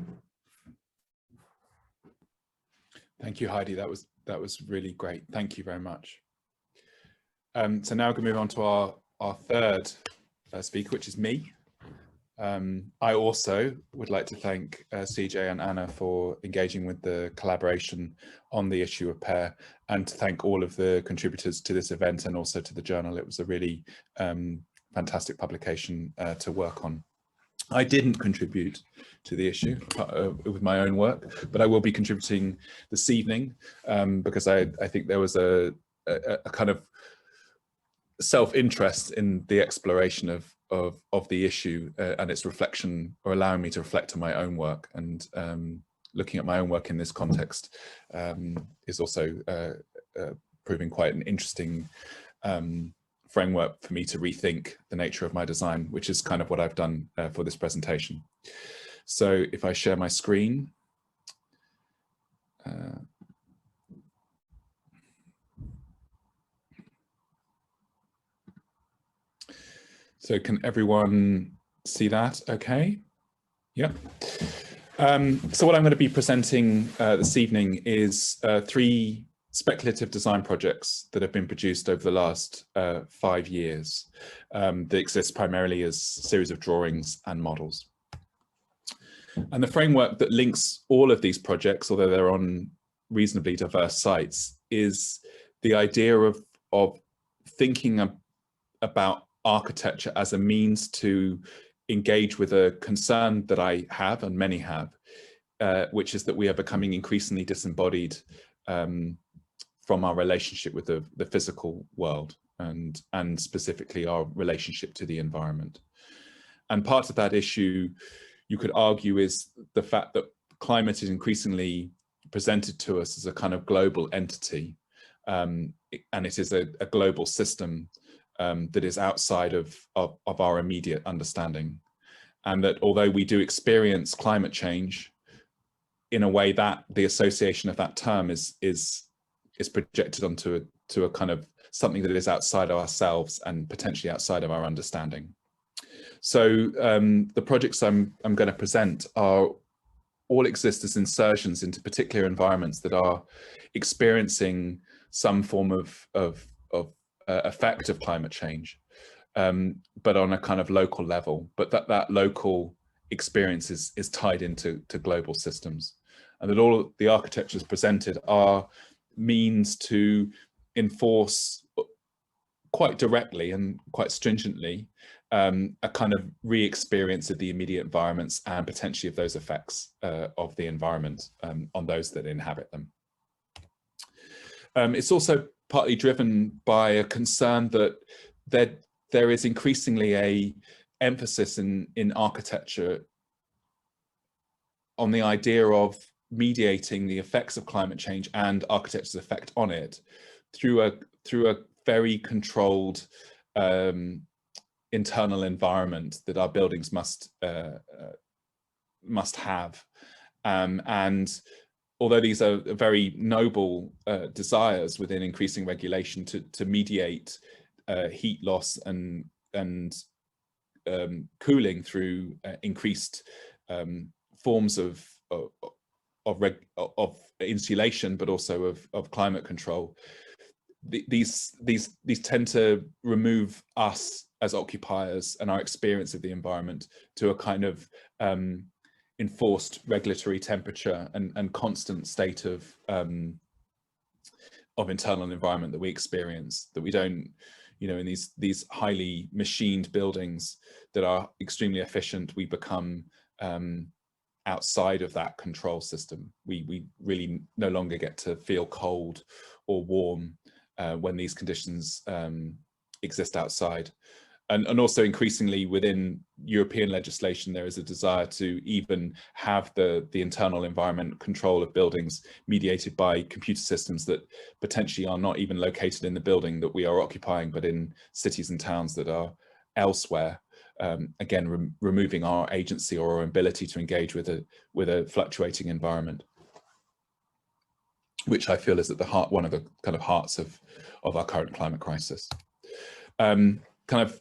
Thank you, Heidi. That was really great. Thank you very much. So now we're going to move on to our third speaker, which is me. I also would like to thank CJ and Anna for engaging with the collaboration on the issue of P.E.A.R, and to thank all of the contributors to this event and also to the journal. It was a really fantastic publication to work on. I didn't contribute to the issue with my own work, but I will be contributing this evening because I think there was a kind of self-interest in the exploration of the issue and its reflection, or allowing me to reflect on my own work, and looking at my own work in this context is also proving quite an interesting framework for me to rethink the nature of my design, which is kind of what I've done for this presentation. So if I share my screen, so can everyone see that okay? Yeah. So what I'm going to be presenting this evening is 3 speculative design projects that have been produced over the last 5 years that exist primarily as a series of drawings and models. And the framework that links all of these projects, although they're on reasonably diverse sites, is the idea of thinking about architecture as a means to engage with a concern that I have, and many have, which is that we are becoming increasingly disembodied from our relationship with the physical world, and specifically our relationship to the environment. And part of that issue, you could argue, is the fact that climate is increasingly presented to us as a kind of global entity, and it is a global system that is outside of our immediate understanding. And that although we do experience climate change, in a way that the association of that term is projected onto a kind of something that is outside of ourselves and potentially outside of our understanding. So the projects I'm going to present all exist as insertions into particular environments that are experiencing some form of effect of climate change, but on a kind of local level, but that local experience is tied into global systems, and that all of the architectures presented are means to enforce quite directly and quite stringently a kind of re-experience of the immediate environments and potentially of those effects of the environment on those that inhabit them. It's also partly driven by a concern that there is increasingly a emphasis in architecture on the idea of mediating the effects of climate change and architecture's effect on it through a very controlled internal environment that our buildings must have, And although these are very noble desires within increasing regulation to mediate heat loss and cooling through increased forms of insulation, but also of climate control, these tend to remove us as occupiers and our experience of the environment to a kind of enforced regulatory temperature and constant state of internal environment that we experience, that we don't, you know, in these highly machined buildings that are extremely efficient, we become outside of that control system. We really no longer get to feel cold or warm when these conditions exist outside. And also increasingly within European legislation, there is a desire to even have the internal environment control of buildings mediated by computer systems that potentially are not even located in the building that we are occupying, but in cities and towns that are elsewhere. Again, removing our agency or our ability to engage with a fluctuating environment, which I feel is at the heart, one of the kind of hearts of our current climate crisis. Kind of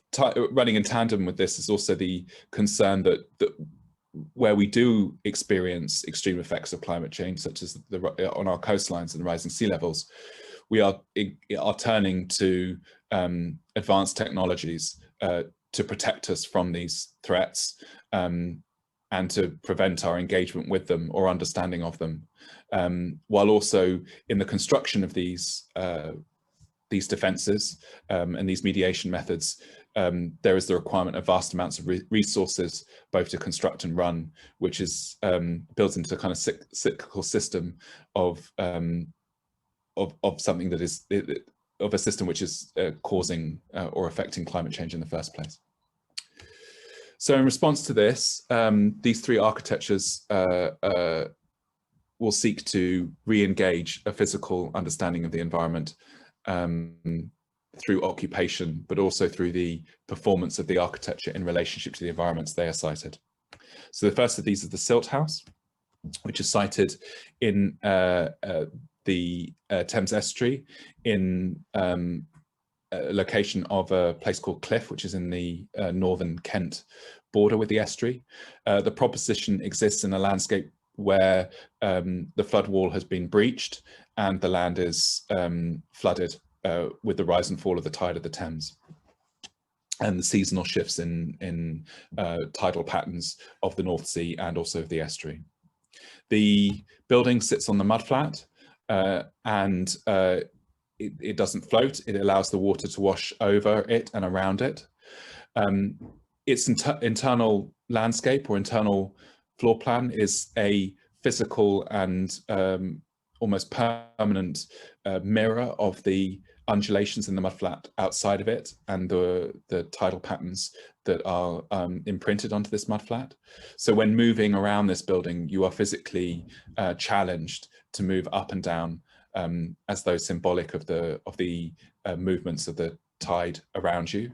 running in tandem with this is also the concern that where we do experience extreme effects of climate change, such as on our coastlines and rising sea levels, we are turning to advanced technologies to protect us from these threats and to prevent our engagement with them or understanding of them, while also in the construction of these defences and these mediation methods, there is the requirement of vast amounts of resources, both to construct and run, which is built into a kind of cyclical system of something that is of a system which is causing or affecting climate change in the first place. So in response to this, these three architectures will seek to re-engage a physical understanding of the environment through occupation, but also through the performance of the architecture in relationship to the environments they are sited. So the first of these is the Silt House, which is sited in the Thames Estuary in a location of a place called Cliff, which is in the northern Kent border with the estuary. The proposition exists in a landscape where the flood wall has been breached and the land is flooded with the rise and fall of the tide of the Thames and the seasonal shifts in tidal patterns of the North Sea and also of the estuary. The building sits on the mudflat and it doesn't float. It allows the water to wash over it and around it. Its internal landscape or internal floor plan is a physical and almost permanent mirror of the undulations in the mudflat outside of it and the tidal patterns that are imprinted onto this mudflat. So when moving around this building, you are physically challenged to move up and down as though symbolic of the movements of the tide around you.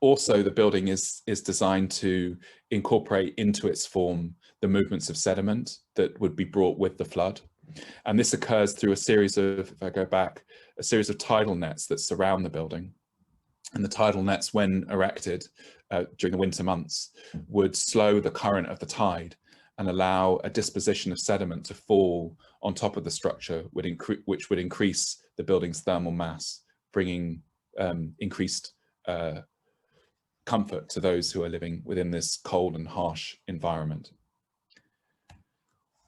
Also, the building is designed to incorporate into its form the movements of sediment that would be brought with the flood. And this occurs through a series of, if I go back, a series of tidal nets that surround the building. And the tidal nets, when erected during the winter months, would slow the current of the tide and allow a disposition of sediment to fall on top of the structure, which would increase the building's thermal mass, bringing increased comfort to those who are living within this cold and harsh environment.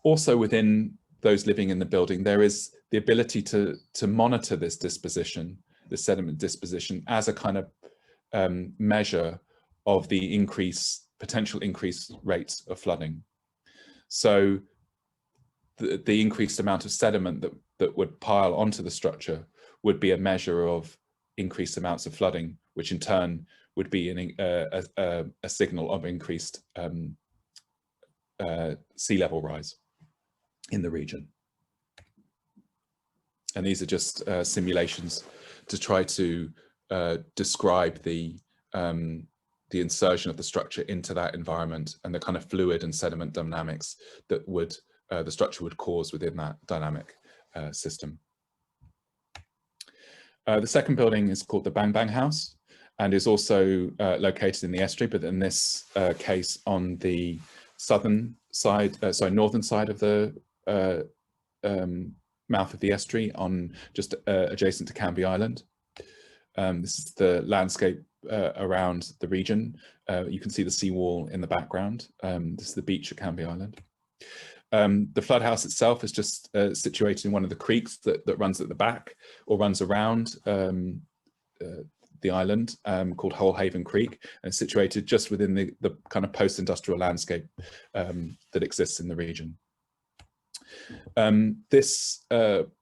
Also within those living in the building, there is the ability to monitor this disposition, the sediment disposition, as a kind of measure of the potential increased rates of flooding. So the increased amount of sediment that would pile onto the structure would be a measure of increased amounts of flooding, which in turn would be a signal of increased sea level rise in the region. And these are just simulations to try to describe the the insertion of the structure into that environment and the kind of fluid and sediment dynamics that would the structure would cause within that dynamic system. The second building is called the Bang Bang House and is also located in the estuary, but in this case on the southern side, northern side of the mouth of the estuary, on just adjacent to Canby Island. This is the landscape around the region. You can see the seawall in the background. This is the beach at Canby Island. The flood house itself is just situated in one of the creeks that runs at the back or runs around the island, called Holehaven Creek, and it's situated just within the kind of post-industrial landscape that exists in the region. This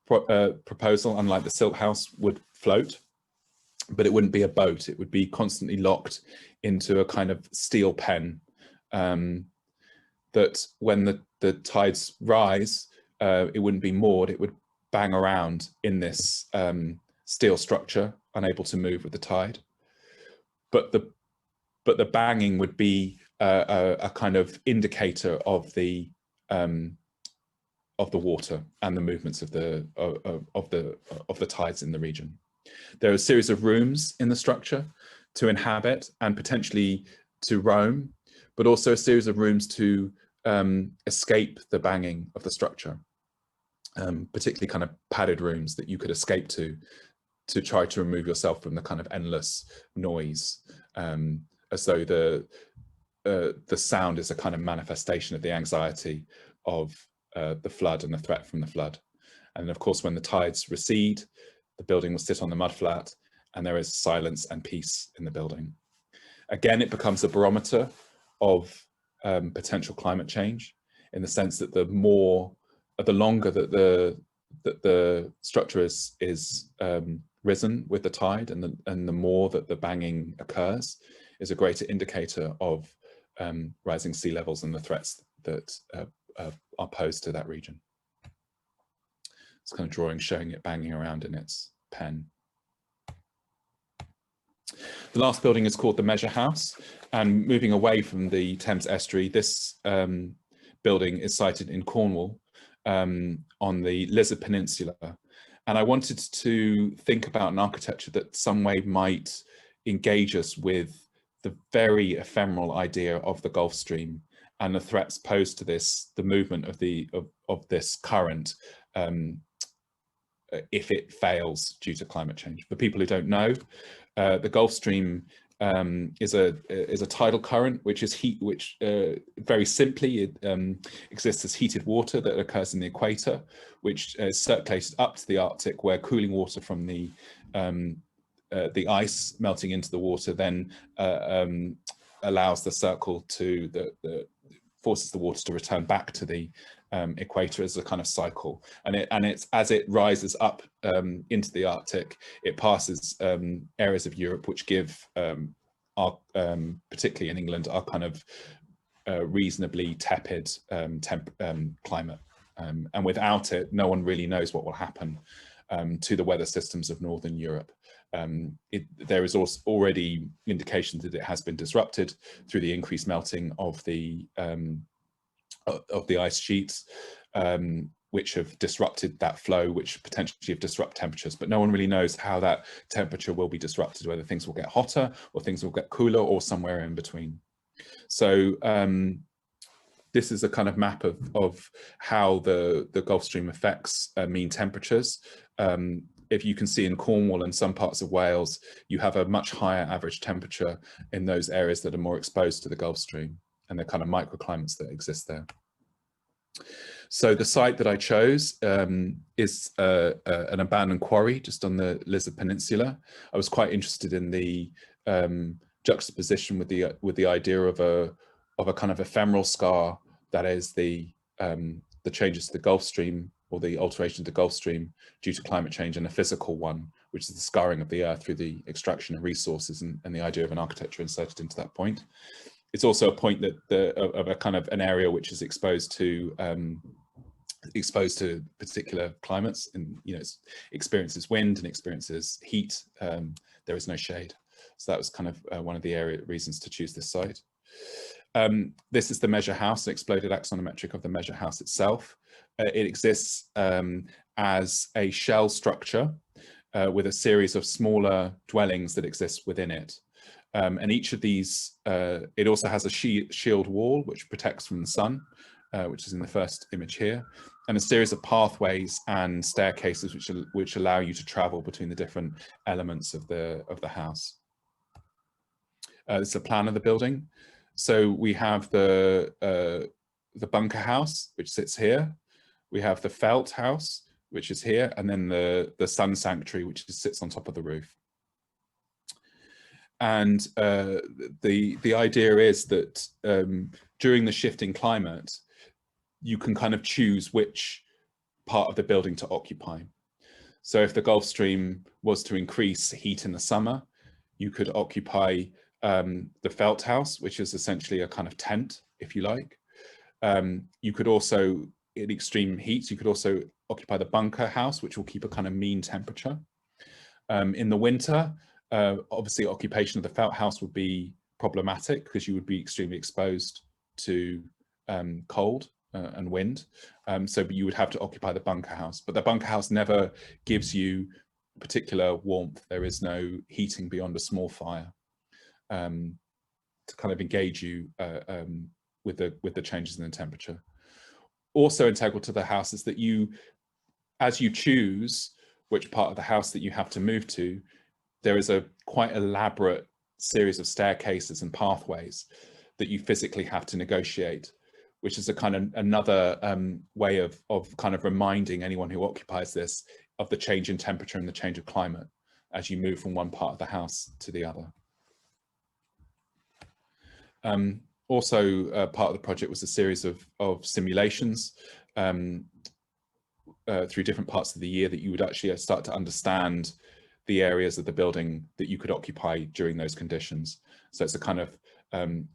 proposal, unlike the Silt House, would float, but it wouldn't be a boat. It would be constantly locked into a kind of steel pen that when the tides rise, it wouldn't be moored, it would bang around in this steel structure, unable to move with the tide. But the banging would be a kind of indicator of the water and the movements of the tides in the region. There are a series of rooms in the structure to inhabit and potentially to roam, but also a series of rooms to escape the banging of the structure, particularly kind of padded rooms that you could escape to try to remove yourself from the kind of endless noise, as though the sound is a kind of manifestation of the anxiety of the flood and the threat from the flood. And of course, when the tides recede, the building will sit on the mudflat and there is silence and peace in the building. Again, it becomes a barometer of potential climate change, in the sense that the longer that the structure is risen with the tide, and the more that the banging occurs, is a greater indicator of rising sea levels and the threats that are posed to that region. It's kind of drawing showing it banging around in its pen. The last building is called the Measure House, and moving away from the Thames estuary, this building is sited in Cornwall on the Lizard Peninsula. And I wanted to think about an architecture that some way might engage us with the very ephemeral idea of the Gulf Stream and the threats posed to this, the movement of this current, if it fails due to climate change. For people who don't know, the Gulf Stream is a tidal current, which is heat, which very simply it exists as heated water that occurs in the equator, which is circulated up to the Arctic, where cooling water from the ice melting into the water then allows the circle to forces the water to return back to the equator as a kind of cycle, and it's as it rises up into the Arctic, it passes areas of Europe which give our particularly in England our kind of reasonably tepid climate, and without it no one really knows what will happen to the weather systems of Northern Europe. There is also already indication that it has been disrupted through the increased melting of the ice sheets, which have disrupted that flow, which potentially have disrupted temperatures, but no one really knows how that temperature will be disrupted, whether things will get hotter or things will get cooler or somewhere in between. So this is a kind of map of how the Gulf Stream affects mean temperatures. If you can see in Cornwall and some parts of Wales, you have a much higher average temperature in those areas that are more exposed to the Gulf Stream and the kind of microclimates that exist there. So the site that I chose is an abandoned quarry just on the Lizard Peninsula. I was quite interested in the juxtaposition with the idea of a kind of ephemeral scar that is the changes to the Gulf Stream, or the alteration of the Gulf Stream due to climate change, and a physical one, which is the scarring of the earth through the extraction of resources, and the idea of an architecture inserted into that point. It's also a point that of a kind of an area which is exposed to particular climates, and it experiences wind and experiences heat. There is no shade, So that was kind of one of the reasons to choose this site. This is the measure house, an exploded axonometric of the measure house itself. It exists as a shell structure with a series of smaller dwellings that exist within it. And each of these, it also has a shield wall which protects from the sun, which is in the first image here, and a series of pathways and staircases which allow you to travel between the different elements of the house. This is a plan of the building. So we have the bunker house, which sits here. We have the felt house, which is here, and then the sun sanctuary, which sits on top of the roof. And the idea is that during the shifting climate, you can kind of choose which part of the building to occupy. So if the Gulf Stream was to increase heat in the summer, you could occupy the felt house, which is essentially a kind of tent, if you like. You could also, in extreme heat, you could also occupy the bunker house, which will keep a kind of mean temperature. In the winter, obviously occupation of the felt house would be problematic because you would be extremely exposed to cold and wind. So you would have to occupy the bunker house, but the bunker house never gives you particular warmth. There is no heating beyond a small fire to kind of engage you with the changes in the temperature. Also integral to the house is that as you choose which part of the house that you have to move to, there is a quite elaborate series of staircases and pathways that you physically have to negotiate, which is a kind of another way of kind of reminding anyone who occupies this of the change in temperature and the change of climate as you move from one part of the house to the other. Also, part of the project was a series of simulations through different parts of the year that you would actually start to understand the areas of the building that you could occupy during those conditions. So it's a kind of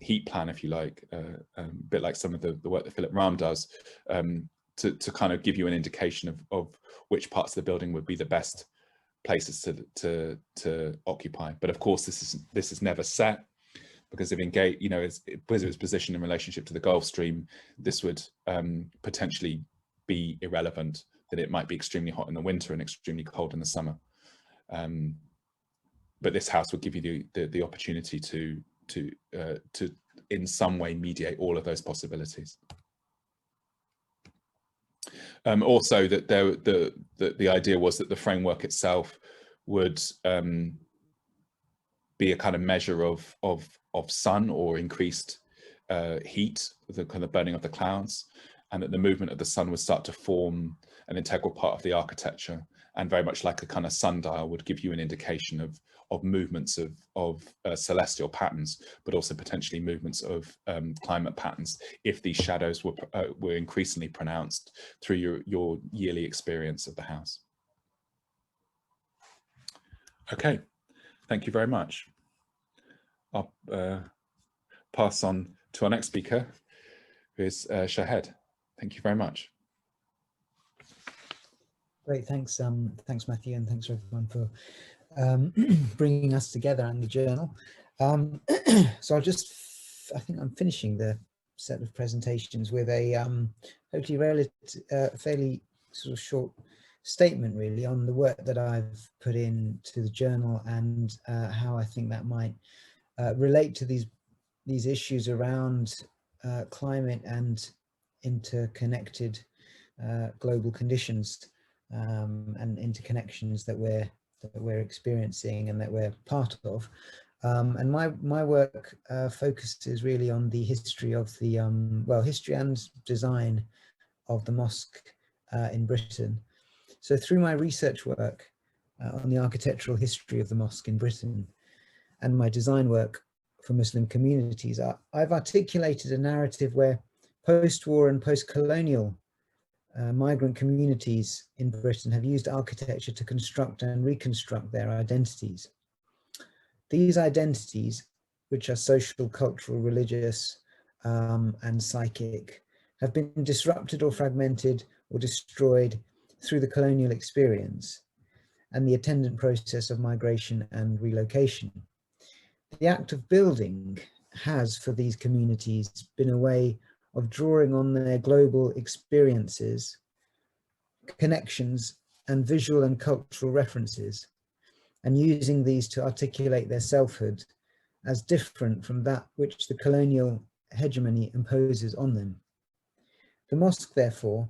heat plan, if you like, a bit like some of the work that Philip Rahm does, to kind of give you an indication of which parts of the building would be the best places to occupy. But of course, this is never set, because if engage, because of its position in relationship to the Gulf Stream, this would potentially be irrelevant, that it might be extremely hot in the winter and extremely cold in the summer. But this house would give you the opportunity to in some way mediate all of those possibilities. Also, that the idea was that the framework itself would be a kind of measure of sun or increased heat, the kind of burning of the clouds, and that the movement of the sun would start to form an integral part of the architecture, and very much like a kind of sundial would give you an indication of movements of celestial patterns, but also potentially movements of climate patterns if these shadows were increasingly pronounced through your yearly experience of the house. Okay, thank you very much. I'll pass on to our next speaker, who is Shahed. Thank you very much. Great, thanks Matthew, and thanks everyone for bringing us together and the journal. So I think I'm finishing the set of presentations with a hopefully fairly sort of short statement really on the work that I've put into the journal, and how I think that might relate to these issues around climate and interconnected global conditions, and interconnections that we're experiencing and that we're part of. And my work focuses really on the history of the history and design of the mosque in Britain. So through my research work on the architectural history of the mosque in Britain and my design work for Muslim communities, I've articulated a narrative where post-war and post-colonial migrant communities in Britain have used architecture to construct and reconstruct their identities. These identities, which are social, cultural, religious, and psychic, have been disrupted or fragmented or destroyed through the colonial experience and the attendant process of migration and relocation. The act of building has, for these communities, been a way of drawing on their global experiences, connections, and visual and cultural references, and using these to articulate their selfhood as different from that which the colonial hegemony imposes on them. The mosque, therefore,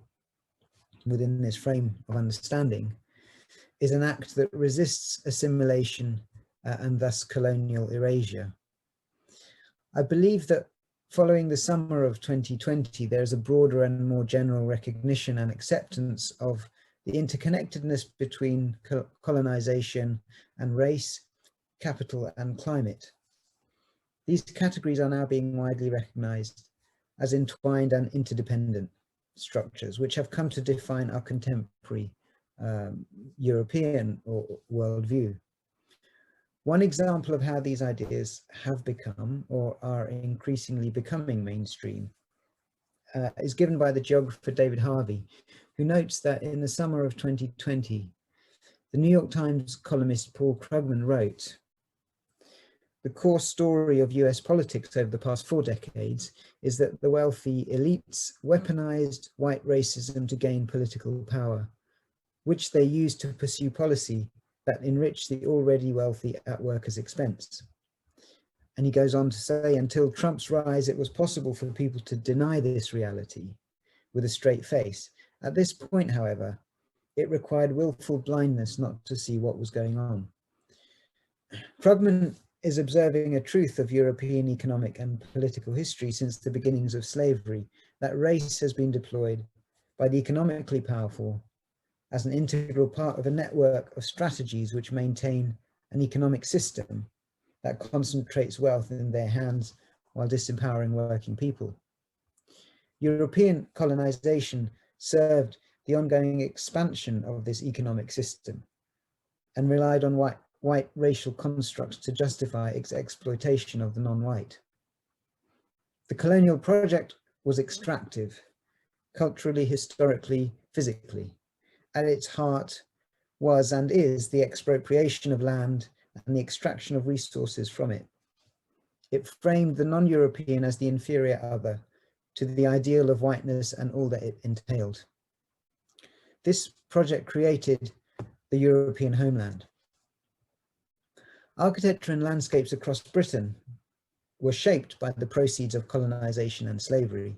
within this frame of understanding, is an act that resists assimilation and thus colonial erasure. I believe that following the summer of 2020, there is a broader and more general recognition and acceptance of the interconnectedness between colonization and race, capital, and climate. These categories are now being widely recognized as entwined and interdependent structures, which have come to define our contemporary European or worldview. One example of how these ideas have become or are increasingly becoming mainstream is given by the geographer David Harvey, who notes that in the summer of 2020, the New York Times columnist Paul Krugman wrote, "The core story of US politics over the past 4 decades is that the wealthy elites weaponized white racism to gain political power, which they used to pursue policy that enriched the already wealthy at workers' expense." And he goes on to say, until Trump's rise, it was possible for people to deny this reality with a straight face. At this point, however, it required willful blindness not to see what was going on. Krugman is observing a truth of European economic and political history since the beginnings of slavery, that race has been deployed by the economically powerful as an integral part of a network of strategies which maintain an economic system that concentrates wealth in their hands while disempowering working people. European colonization served the ongoing expansion of this economic system and relied on white racial constructs to justify its exploitation of the non-white. The colonial project was extractive, culturally, historically, physically. At its heart was and is the expropriation of land and the extraction of resources from it. It framed the non-European as the inferior other to the ideal of whiteness and all that it entailed. This project created the European homeland. Architecture and landscapes across Britain were shaped by the proceeds of colonization and slavery.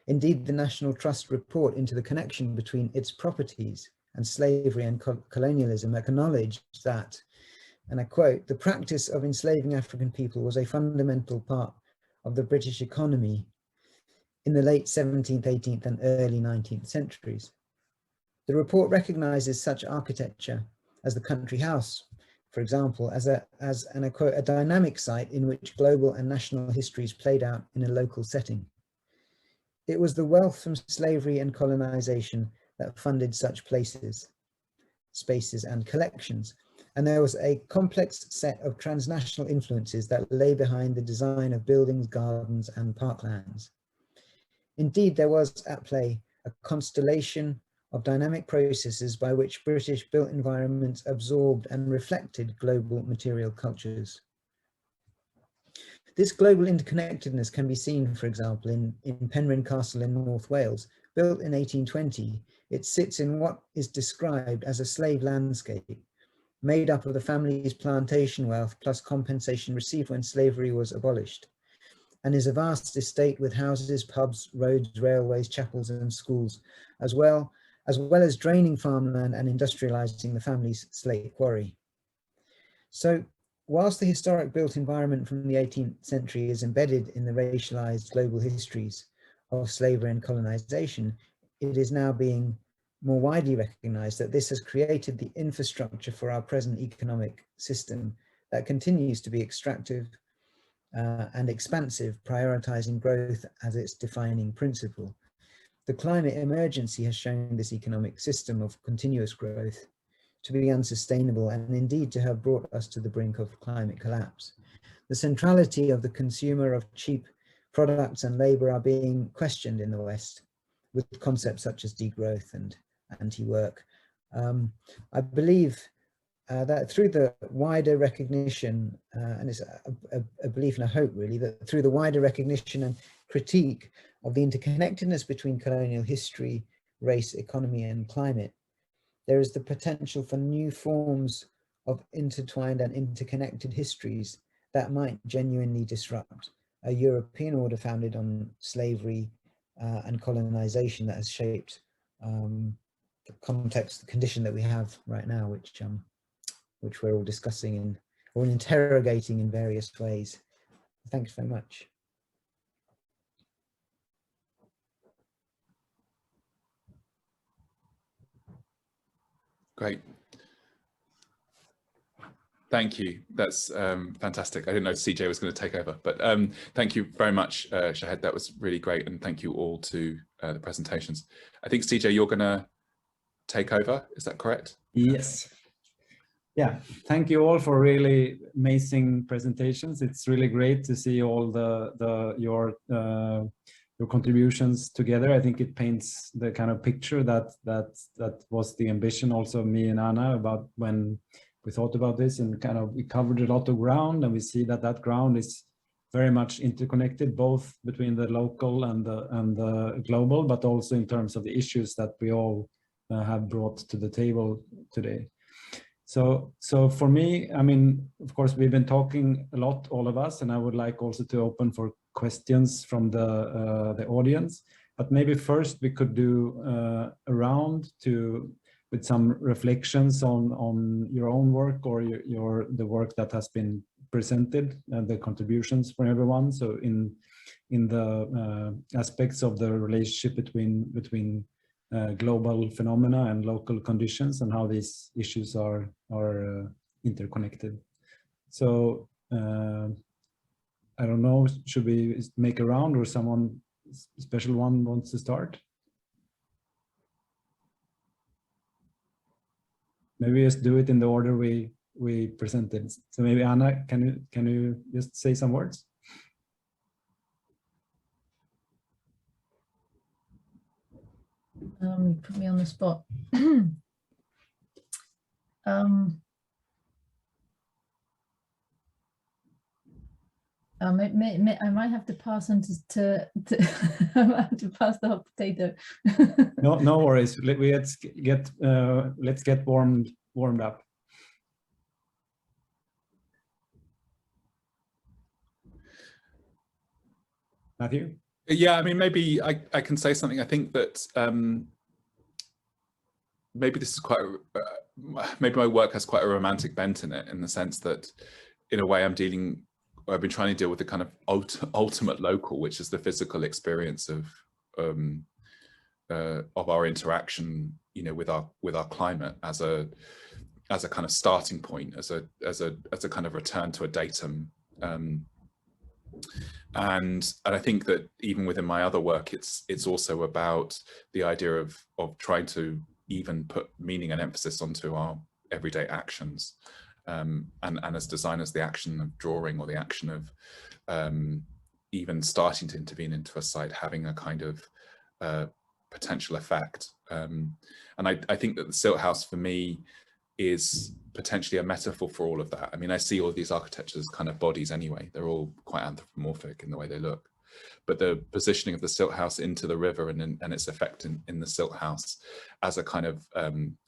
Indeed, the National Trust report into the connection between its properties and slavery and colonialism acknowledged that, and I quote, "The practice of enslaving African people was a fundamental part of the British economy in the late 17th, 18th and early 19th centuries." The report recognizes such architecture as the country house, for example, as and I quote, "a dynamic site in which global and national histories played out in a local setting." It was the wealth from slavery and colonization that funded such places, spaces and collections. And there was a complex set of transnational influences that lay behind the design of buildings, gardens and parklands. Indeed, there was at play a constellation of dynamic processes by which British built environments absorbed and reflected global material cultures. This global interconnectedness can be seen, for example, in Penrhyn Castle in North Wales. Built in 1820, it sits in what is described as a slave landscape, made up of the family's plantation wealth plus compensation received when slavery was abolished, and is a vast estate with houses, pubs, roads, railways, chapels and schools, as well as draining farmland and industrializing the family's slate quarry. So whilst the historic built environment from the 18th century is embedded in the racialized global histories of slavery and colonization, it is now being more widely recognized that this has created the infrastructure for our present economic system that continues to be extractive and expansive, prioritizing growth as its defining principle. The climate emergency has shown this economic system of continuous growth to be unsustainable and indeed to have brought us to the brink of climate collapse. The centrality of the consumer of cheap products and labor are being questioned in the West with concepts such as degrowth and anti-work. I believe that through the wider recognition, and it's a belief and a hope really, that through the wider recognition and critique of the interconnectedness between colonial history, race, economy, and climate, there is the potential for new forms of intertwined and interconnected histories that might genuinely disrupt a European order founded on slavery and colonization that has shaped the context, the condition that we have right now, which we're all discussing or interrogating in various ways. Thanks very much. Great. Thank you. That's fantastic. I didn't know CJ was going to take over, but thank you very much, Shahed. That was really great. And thank you all to the presentations. I think, CJ, you're going to take over. Is that correct? Yes. Yeah. Thank you all for really amazing presentations. It's really great to see all your contributions together. I think it paints the kind of picture that was the ambition also of me and Anna about when we thought about this, and kind of we covered a lot of ground, and we see that ground is very much interconnected, both between the local and the global, but also in terms of the issues that we all have brought to the table today. So for me, I mean, of course, we've been talking a lot, all of us, and I would like also to open for questions from the audience. But maybe first we could do a round with some reflections on your own work or the work that has been presented and the contributions from everyone. So in the aspects of the relationship between global phenomena and local conditions, and how these issues are interconnected. So I don't know, should we make a round, or someone special one wants to start? Maybe just do it in the order we presented. So maybe Anna, can you just say some words? Put me on the spot. I might have to pass on to I might have to pass the hot potato. No worries. Let's get warmed up. Matthew? Yeah, I mean, maybe I can say something. I think that maybe this is quite maybe my work has quite a romantic bent in it, in the sense that in a way I've been trying to deal with the kind of ultimate local, which is the physical experience of our interaction, you know, with our climate as a kind of starting point, as a kind of return to a datum. And I think that even within my other work, it's also about the idea of trying to even put meaning and emphasis onto our everyday actions. And as designers, the action of drawing, or the action of even starting to intervene into a site, having a kind of potential effect. And I think that the Silt House for me is potentially a metaphor for all of that. I mean, I see all these architectures as kind of bodies anyway. They're all quite anthropomorphic in the way they look. But the positioning of the Silt House into the river and its effect in the Silt House as a kind of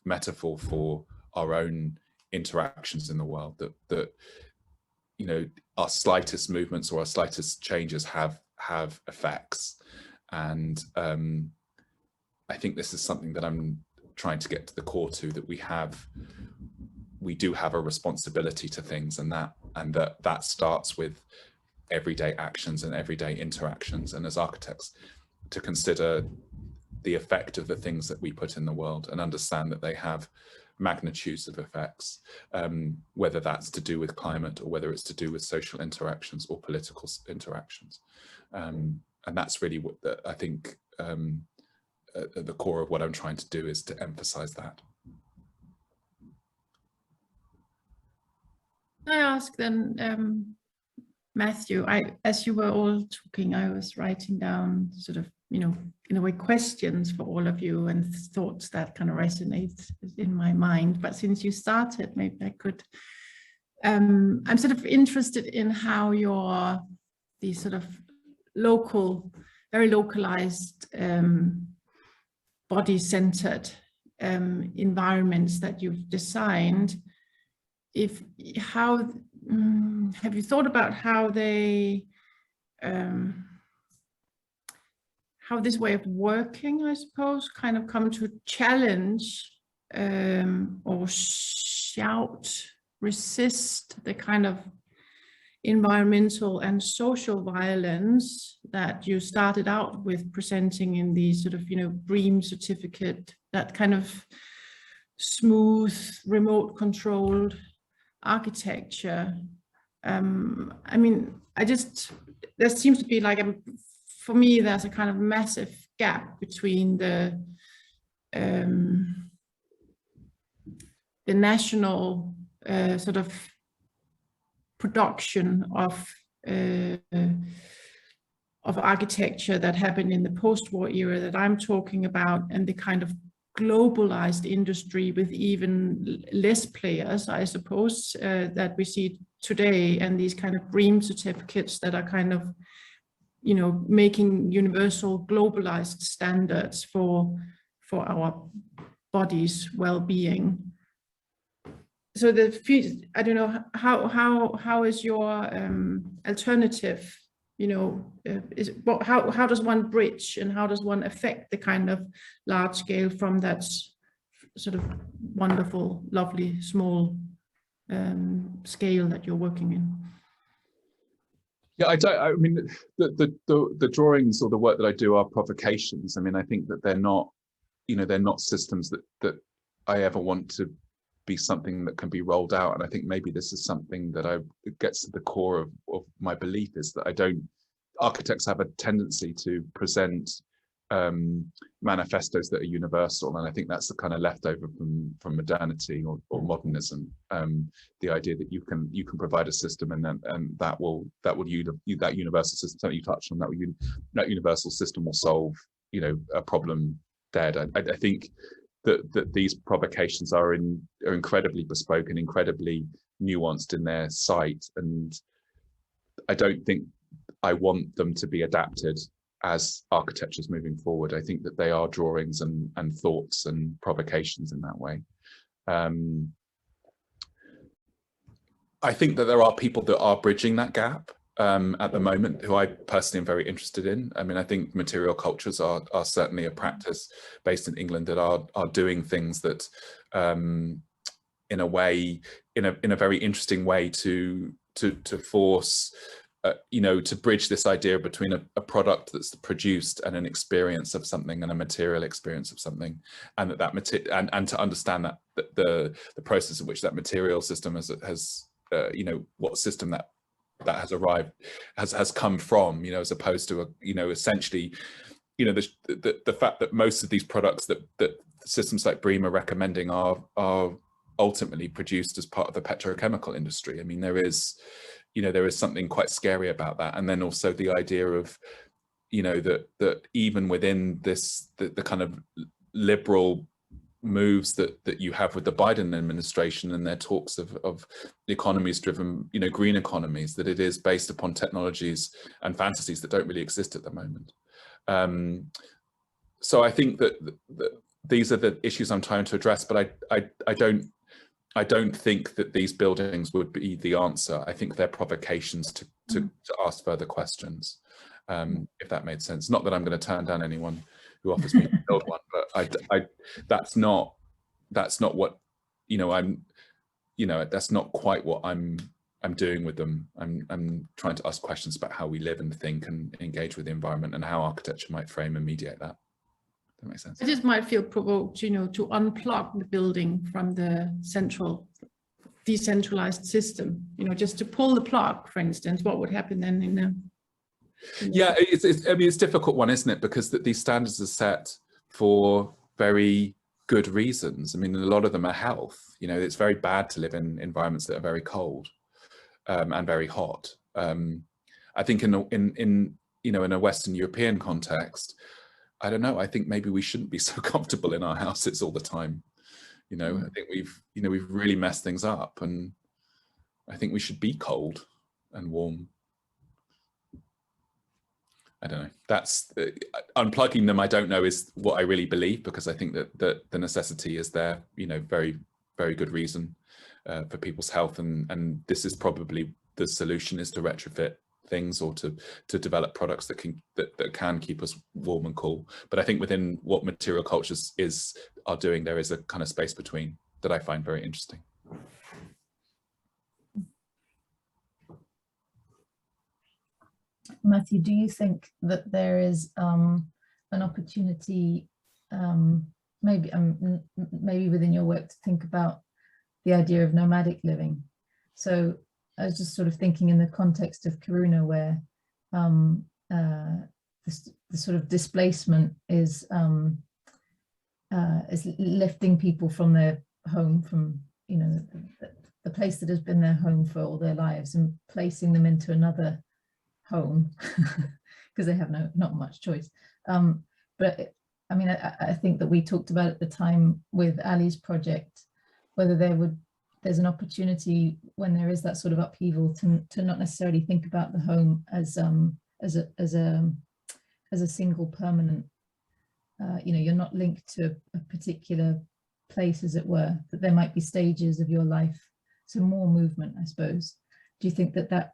metaphor for our own interactions in the world, that you know, our slightest movements or our slightest changes have effects. And I think this is something that I'm trying to get to the core to, that we do have a responsibility to things, and that starts with everyday actions and everyday interactions, and as architects to consider the effect of the things that we put in the world and understand that they have magnitudes of effects, whether that's to do with climate or whether it's to do with social interactions or political interactions. And that's really what I think at the core of what I'm trying to do, is to emphasize that. I ask then, Matthew, as you were all talking, I was writing down sort of you know, in a way, questions for all of you and thoughts that kind of resonate in my mind. But since you started, maybe I could, I'm sort of interested in how these sort of local, very localized, body-centered environments that you've designed, have you thought about how they, how this way of working, I suppose, kind of come to challenge or resist the kind of environmental and social violence that you started out with presenting in the sort of, you know, BREEAM certificate, that kind of smooth, remote controlled architecture. I mean, there seems to be like for me, there's a kind of massive gap between the national sort of production of architecture that happened in the post-war era that I'm talking about, and the kind of globalized industry with even less players, I suppose, that we see today, and these kind of BREEAM certificates that are kind of, you know, making universal globalized standards for our bodies' well-being. So I don't know, how is your alternative, you know, how does one bridge and how does one affect the kind of large scale from that sort of wonderful, lovely, small scale that you're working in? Yeah, I mean, the drawings or the work that I do are provocations. I mean, I think that they're not, you know, they're not systems that I ever want to be something that can be rolled out. And I think maybe this is something that it gets to the core of my belief, is that architects have a tendency to present manifestos that are universal, and I think that's the kind of leftover from modernity or modernism. The idea that you can provide a system and that universal system, something you touched on, that universal system will solve, you know, a problem dead. I think that these provocations are incredibly bespoke and incredibly nuanced in their sight, and I don't think I want them to be adapted as architectures moving forward. I think that they are drawings and thoughts and provocations in that way. I think that there are people that are bridging that gap at the moment, who I personally am very interested in. I mean, I think material cultures are certainly a practice based in England that are doing things that, in a way, in a very interesting way, to force, you know, to bridge this idea between a product that's produced and an experience of something, and a material experience of something, and and to understand that the process in which that material system has you know, what system that has arrived has come from, you know, as opposed to you know, essentially, you know, the fact that most of these products that systems like BREEAM are recommending are ultimately produced as part of the petrochemical industry. I mean, there is something quite scary about that. And then also the idea of, you know, that even within this, the kind of liberal moves that you have with the Biden administration and their talks of economies driven, you know, green economies, that it is based upon technologies and fantasies that don't really exist at the moment. So I think that these are the issues I'm trying to address, but I don't think that these buildings would be the answer. I think they're provocations to ask further questions, if that made sense. Not that I'm going to turn down anyone who offers me to build one, but that's not what, you know, that's not quite what I'm doing with them. I'm trying to ask questions about how we live and think and engage with the environment, and how architecture might frame and mediate that. That makes sense. I just might feel provoked, you know, to unplug the building from the decentralized system, you know, just to pull the plug, for instance. What would happen then Yeah, I mean, it's a difficult one, isn't it? Because these standards are set for very good reasons. I mean, a lot of them are health. You know, it's very bad to live in environments that are very cold and very hot. I think in you know, in a Western European context, I don't know, I think maybe we shouldn't be so comfortable in our houses all the time. You know, I think we've really messed things up, and I think we should be cold and warm. I don't know. That's unplugging them. I don't know is what I really believe, because I think that the necessity is there. You know, very, very good reason for people's health, and this is probably the solution, is to retrofit things or to develop products that can keep us warm and cool. But I think within what material cultures are doing, there is a kind of space between that I find very interesting. Matthew, do you think that there is an opportunity, maybe within your work, to think about the idea of nomadic living? So I was just sort of thinking in the context of Kiruna, where the sort of displacement is lifting people from their home, from, you know, the place that has been their home for all their lives, and placing them into another home because they have not much choice. But I mean, I think that we talked about at the time with Ali's project, whether there's an opportunity when there is that sort of upheaval to not necessarily think about the home as a single permanent, you know, you're not linked to a particular place, as it were, that there might be stages of your life, so more movement, I suppose. Do you think that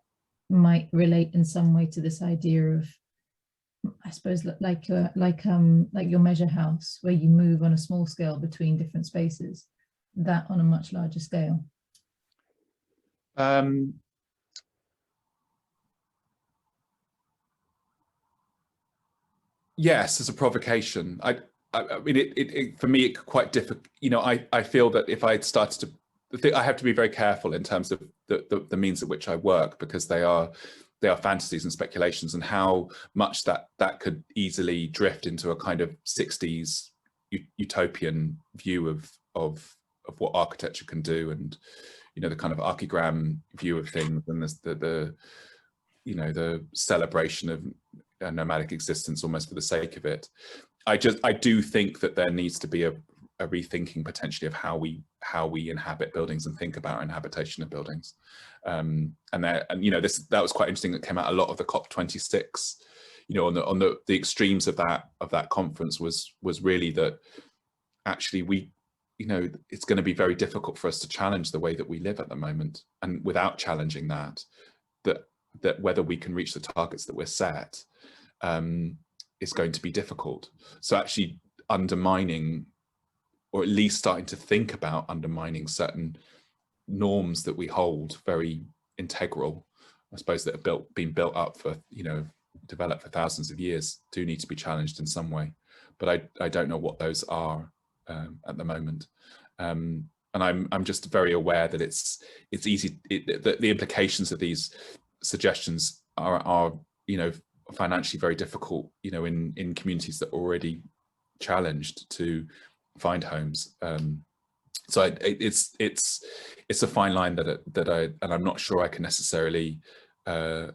might relate in some way to this idea of, I suppose, like your measure house, where you move on a small scale between different spaces, that on a much larger scale? Yes, as a provocation. I mean, for me, it's quite difficult. You know, I feel that if I started to, I have to be very careful in terms of the means at which I work, because they are fantasies and speculations, and how much that could easily drift into a kind of 60s utopian view of what architecture can do, and, you know, the kind of archigram view of things, and the you know, the celebration of a nomadic existence almost for the sake of it. I do think that there needs to be a rethinking potentially of how we inhabit buildings and think about our inhabitation of buildings. And you know, that was quite interesting. That came out a lot of the COP26. You know, on the extremes of that conference was really that actually we, you know, it's going to be very difficult for us to challenge the way that we live at the moment, and without challenging that whether we can reach the targets that we're set is going to be difficult. So actually undermining, or at least starting to think about undermining, certain norms that we hold very integral, I suppose, that have been built up for, you know, developed for thousands of years, do need to be challenged in some way. But I don't know what those are at the moment. And I'm just very aware that it's easy, the implications of these suggestions are, you know, financially very difficult, you know, in communities that are already challenged to find homes. So it's a fine line and I'm not sure I can necessarily tap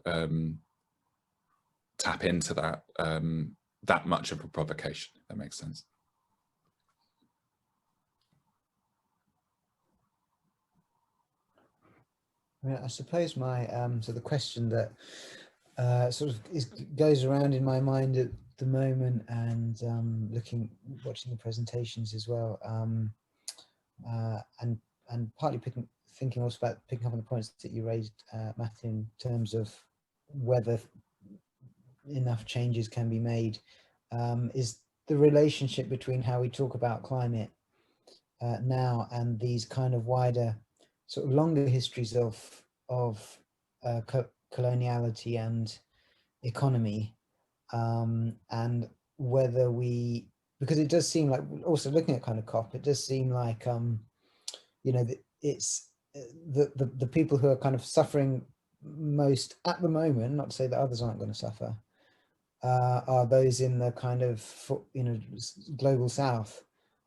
into that much of a provocation, if that makes sense. Yeah, I suppose my so the question that sort of goes around in my mind at the moment, and watching the presentations as well, and partly thinking also about picking up on the points that you raised, Matthew, in terms of whether enough changes can be made, is the relationship between how we talk about climate now and these kind of wider, sort of longer histories of coloniality and economy, and whether we, because it does seem like, also looking at kind of COP, it does seem like you know, it's the people who are kind of suffering most at the moment, not to say that others aren't going to suffer, are those in the kind of, you know, global south.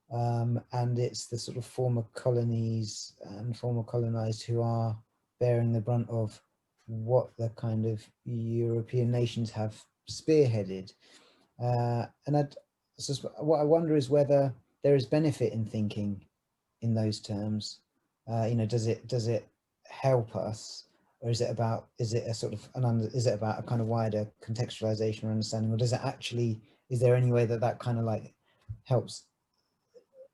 And it's the sort of former colonies and former colonized who are bearing the brunt of what the kind of European nations have spearheaded. And what I wonder is whether there is benefit in thinking in those terms. You know, does it help us, or is it about is it about a kind of wider contextualization or understanding, or does it actually, is there any way that kind of like helps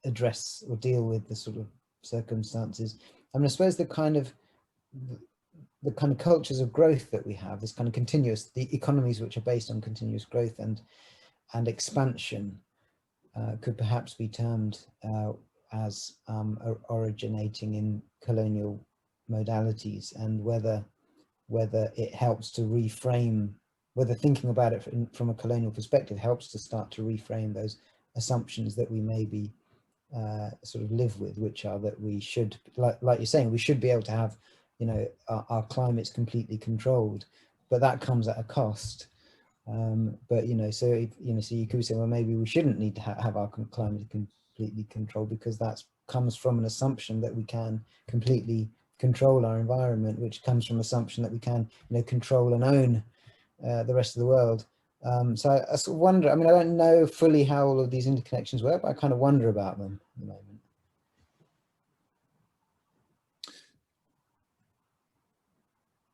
address or deal with the sort of circumstances? I mean, I suppose the kind of cultures of growth that we have, this kind of continuous, the economies which are based on continuous growth and expansion, could perhaps be termed as originating in colonial modalities, and whether it helps to reframe, whether thinking about it from a colonial perspective helps to start to reframe those assumptions that we maybe sort of live with, which are that we should, like you're saying, we should be able to have, you know, our climate's completely controlled, but that comes at a cost. But you know, so you could say, well, maybe we shouldn't need to have our climate completely controlled, because that comes from an assumption that we can completely control our environment, which comes from assumption that we can, you know, control and own the rest of the world. So I sort of wonder, I mean, I don't know fully how all of these interconnections work, but I kind of wonder about them at the moment.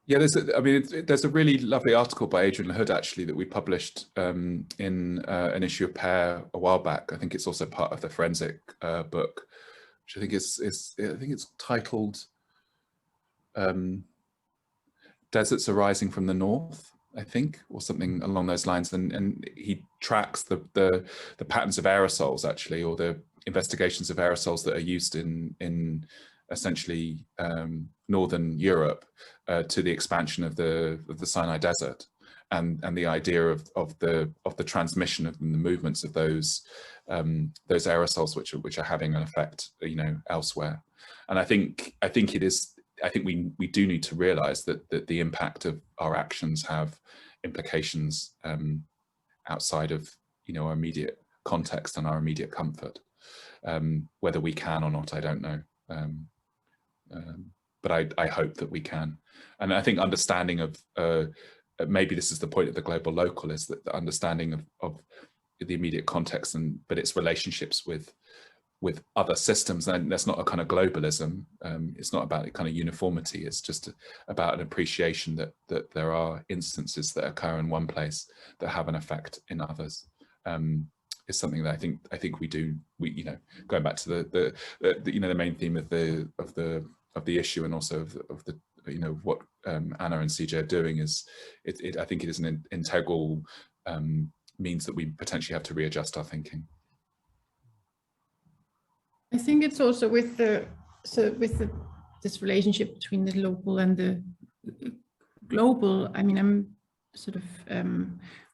Yeah, there's a really lovely article by Adrian Hood actually that we published in an issue of P.E.A.R a while back. I think it's also part of the forensic book, which I think it's titled "Deserts Arising from the North," I think, or something along those lines. And he tracks the patterns of aerosols actually, or the investigations of aerosols that are used in essentially northern Europe to the expansion of the Sinai Desert, and the idea of the transmission of the movements of those aerosols which are having an effect, you know, elsewhere. And I think we do need to realize that the impact of our actions have implications outside of, you know, our immediate context and our immediate comfort. Whether we can or not, I don't know. But I hope that we can. And I think understanding of, maybe this is the point of the global local, is that the understanding of the immediate context but its relationships with other systems. And that's not a kind of globalism. It's not about a kind of uniformity. It's just about an appreciation that there are instances that occur in one place that have an effect in others. Is something that I think we you know, going back to the you know, the main theme of the issue, and also of the you know, what Anna and CJ are doing, is I think it is an integral means that we potentially have to readjust our thinking. I think it's also with this relationship between the local and the global. I mean, I'm sort of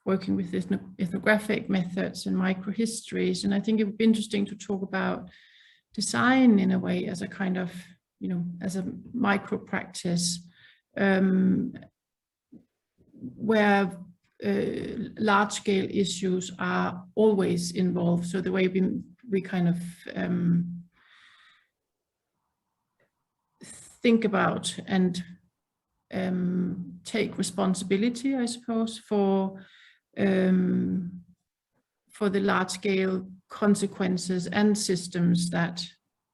working with ethnographic methods and microhistories, and I think it would be interesting to talk about design in a way as a kind of, you know, as a micro practice, where large scale issues are always involved. So the way we kind of think about and take responsibility, I suppose, for the large scale consequences and systems that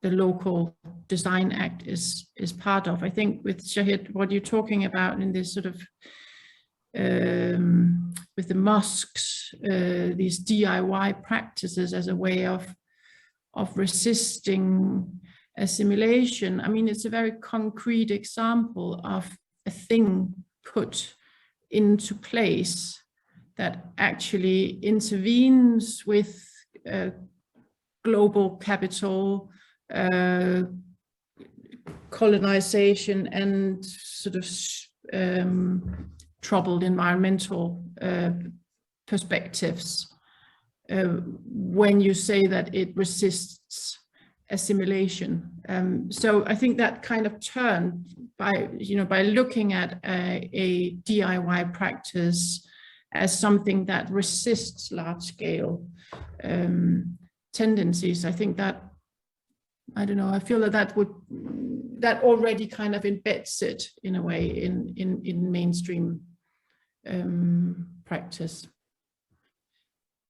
the local design act is part of. I think with Shahid, what you're talking about in this sort of with the mosques, these DIY practices as a way of resisting assimilation. I mean, it's a very concrete example of a thing put into place that actually intervenes with global capital, colonization, and sort of troubled environmental perspectives. When you say that it resists assimilation, so I think that kind of turn by looking at a DIY practice as something that resists large-scale tendencies. I think that, I don't know, I feel that already kind of embeds it in a way in mainstream practice.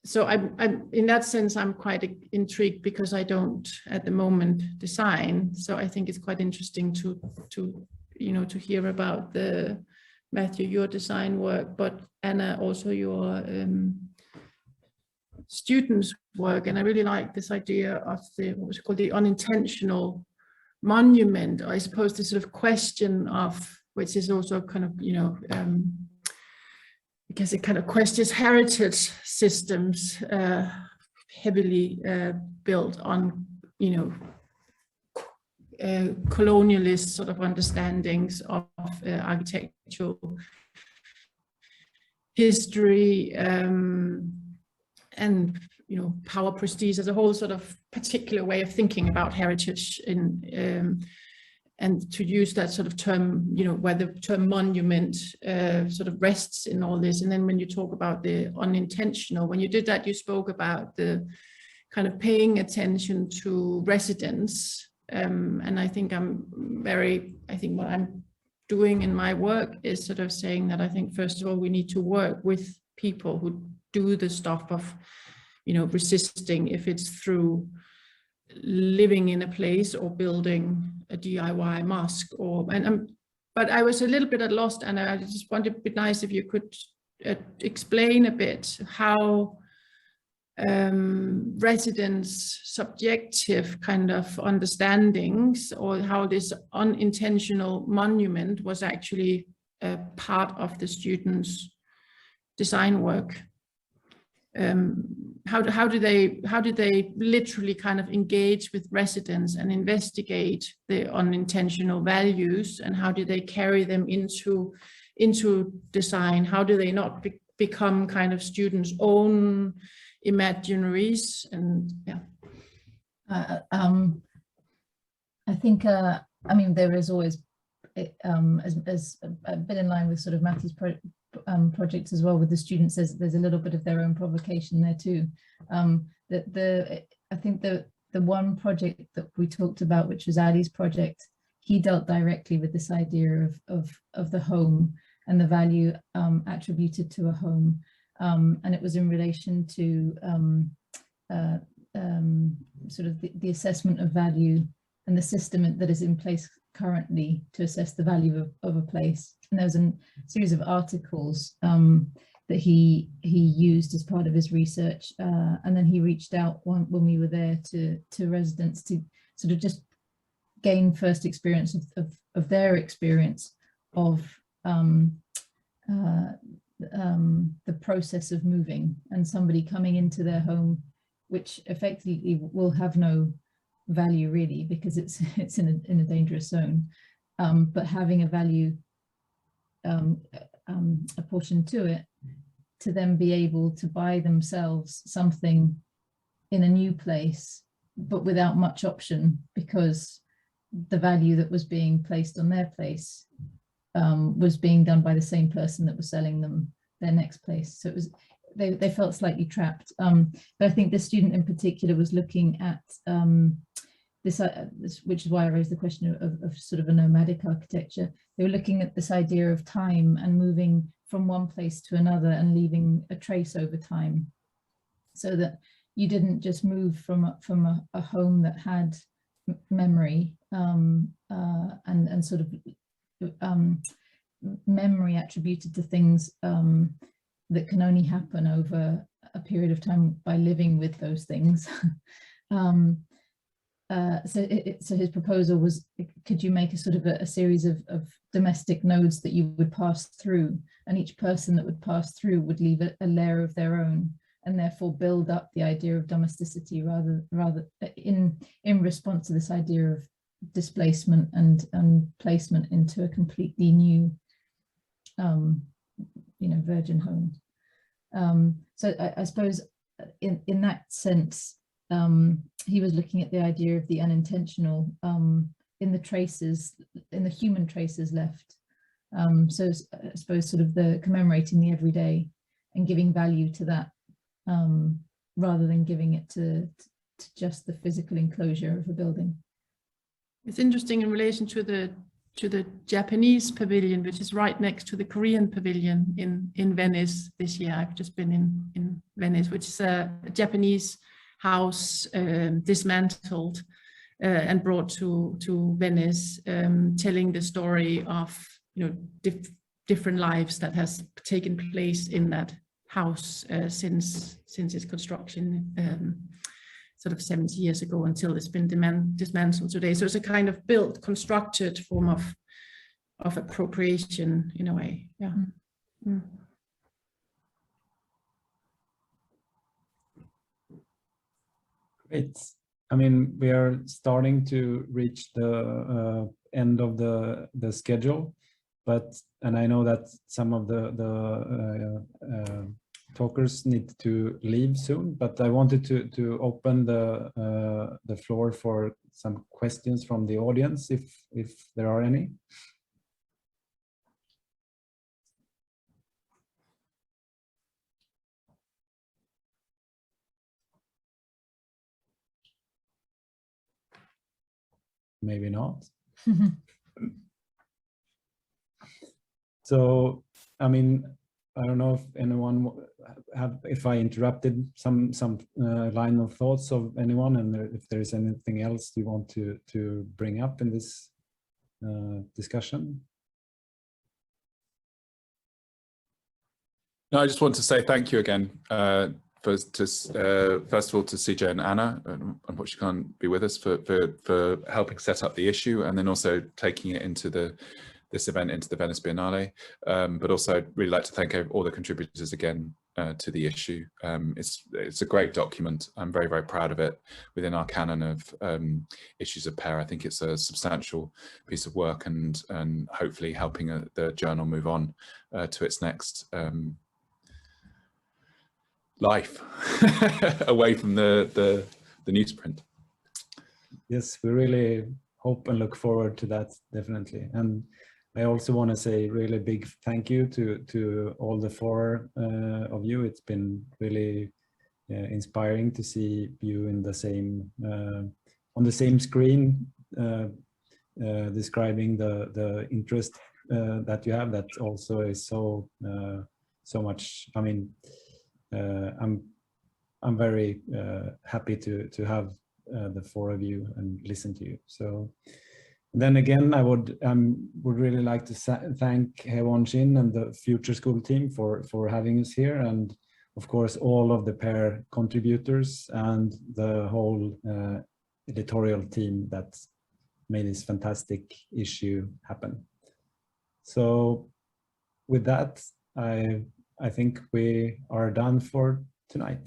so I'm in that sense, I'm quite intrigued because I don't at the moment design. So I think it's quite interesting to hear about Matthew, your design work, but Anna, also your students' work. And I really like this idea of what was called the unintentional monument, or I suppose the sort of question of, which is also kind of, because it kind of questions heritage systems heavily built on, colonialist sort of understandings of architectural history and power, prestige as a whole sort of particular way of thinking about heritage and to use that sort of term, where the term monument sort of rests in all this. And then when you talk about the unintentional, when you did that, you spoke about the kind of paying attention to residents. And I think what I'm doing in my work is sort of saying that I think, first of all, we need to work with people who do the stuff of, resisting, if it's through living in a place or building a DIY mosque, but I was a little bit at lost, and I just wanted to be nice if you could explain a bit how residents' subjective kind of understandings, or how this unintentional monument was actually a part of the students' design work. How did they literally kind of engage with residents and investigate the unintentional values, and how do they carry them into design? How do they not become kind of students' own imaginaries? And yeah, I think there is always as a bit in line with sort of Matthew's projects as well with the students, there's a little bit of their own provocation there too. I think the one project that we talked about, which was Ali's project, he dealt directly with this idea of the home and the value attributed to a home, and it was in relation to sort of the assessment of value and the system that is in place currently to assess the value of a place. And there was a series of articles that he used as part of his research, and then he reached out when we were there to residents to sort of just gain first experience of their experience of the process of moving, and somebody coming into their home, which effectively will have no value really because it's in a dangerous zone, but having a value apportioned to it, to then be able to buy themselves something in a new place, but without much option, because the value that was being placed on their place was being done by the same person that was selling them their next place. So it was, they felt slightly trapped. But I think this student in particular was looking at this, which is why I raised the question of sort of a nomadic architecture. They were looking at this idea of time and moving from one place to another and leaving a trace over time, so that you didn't just move from a home that had memory and sort of memory attributed to things that can only happen over a period of time by living with those things. So his proposal was, could you make a sort of a series of domestic nodes that you would pass through, and each person that would pass through would leave a layer of their own, and therefore build up the idea of domesticity rather in response to this idea of displacement and placement into a completely new virgin home. So I suppose in that sense, he was looking at the idea of the unintentional in the traces, in the human traces left. So I suppose sort of the commemorating the everyday and giving value to that, rather than giving it to just the physical enclosure of a building. It's interesting in relation to the to the Japanese pavilion, which is right next to the Korean Pavilion in Venice this year. I've just been in Venice, which is a Japanese house dismantled and brought to Venice, telling the story of different lives that has taken place in that house since its construction sort of 70 years ago until it's been dismantled today. So it's a kind of built, constructed form of appropriation in a way. Yeah. Mm. Great. I mean, we are starting to reach the end of the schedule, and I know that some of the talkers need to leave soon, but I wanted to open the floor for some questions from the audience, if there are any. Maybe not. So, I mean, I don't know if anyone if I interrupted some line of thoughts of anyone, and if there is anything else you want to bring up in this discussion. No, I just want to say thank you again. First of all to CJ and Anna, unfortunately can't be with us, for helping set up the issue, and then also taking it into this event into the Venice Biennale. But also I'd really like to thank all the contributors again to the issue. It's a great document. I'm very, very proud of it within our canon of issues of P.E.A.R. I think it's a substantial piece of work, and hopefully helping the journal move on to its next life away from the newsprint. Yes, we really hope and look forward to that, definitely. And I also want to say really big thank you to all the four of you. It's been really inspiring to see you in the same on the same screen, describing the interest that you have. That also is so much. I mean, I'm very happy to have the four of you and listen to you. So then again, I would really like to thank Hye-Won Shin and the Future School team for having us here, and of course all of the P.E.A.R contributors and the whole editorial team that made this fantastic issue happen. So with that, I think we are done for tonight.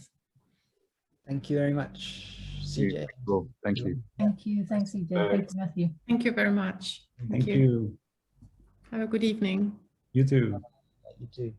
Thank you very much, CJ. Cool. Thank you. Thank you. Thanks, CJ. Thanks, Matthew. Thank you very much. Thank you. Have a good evening. You too. You too.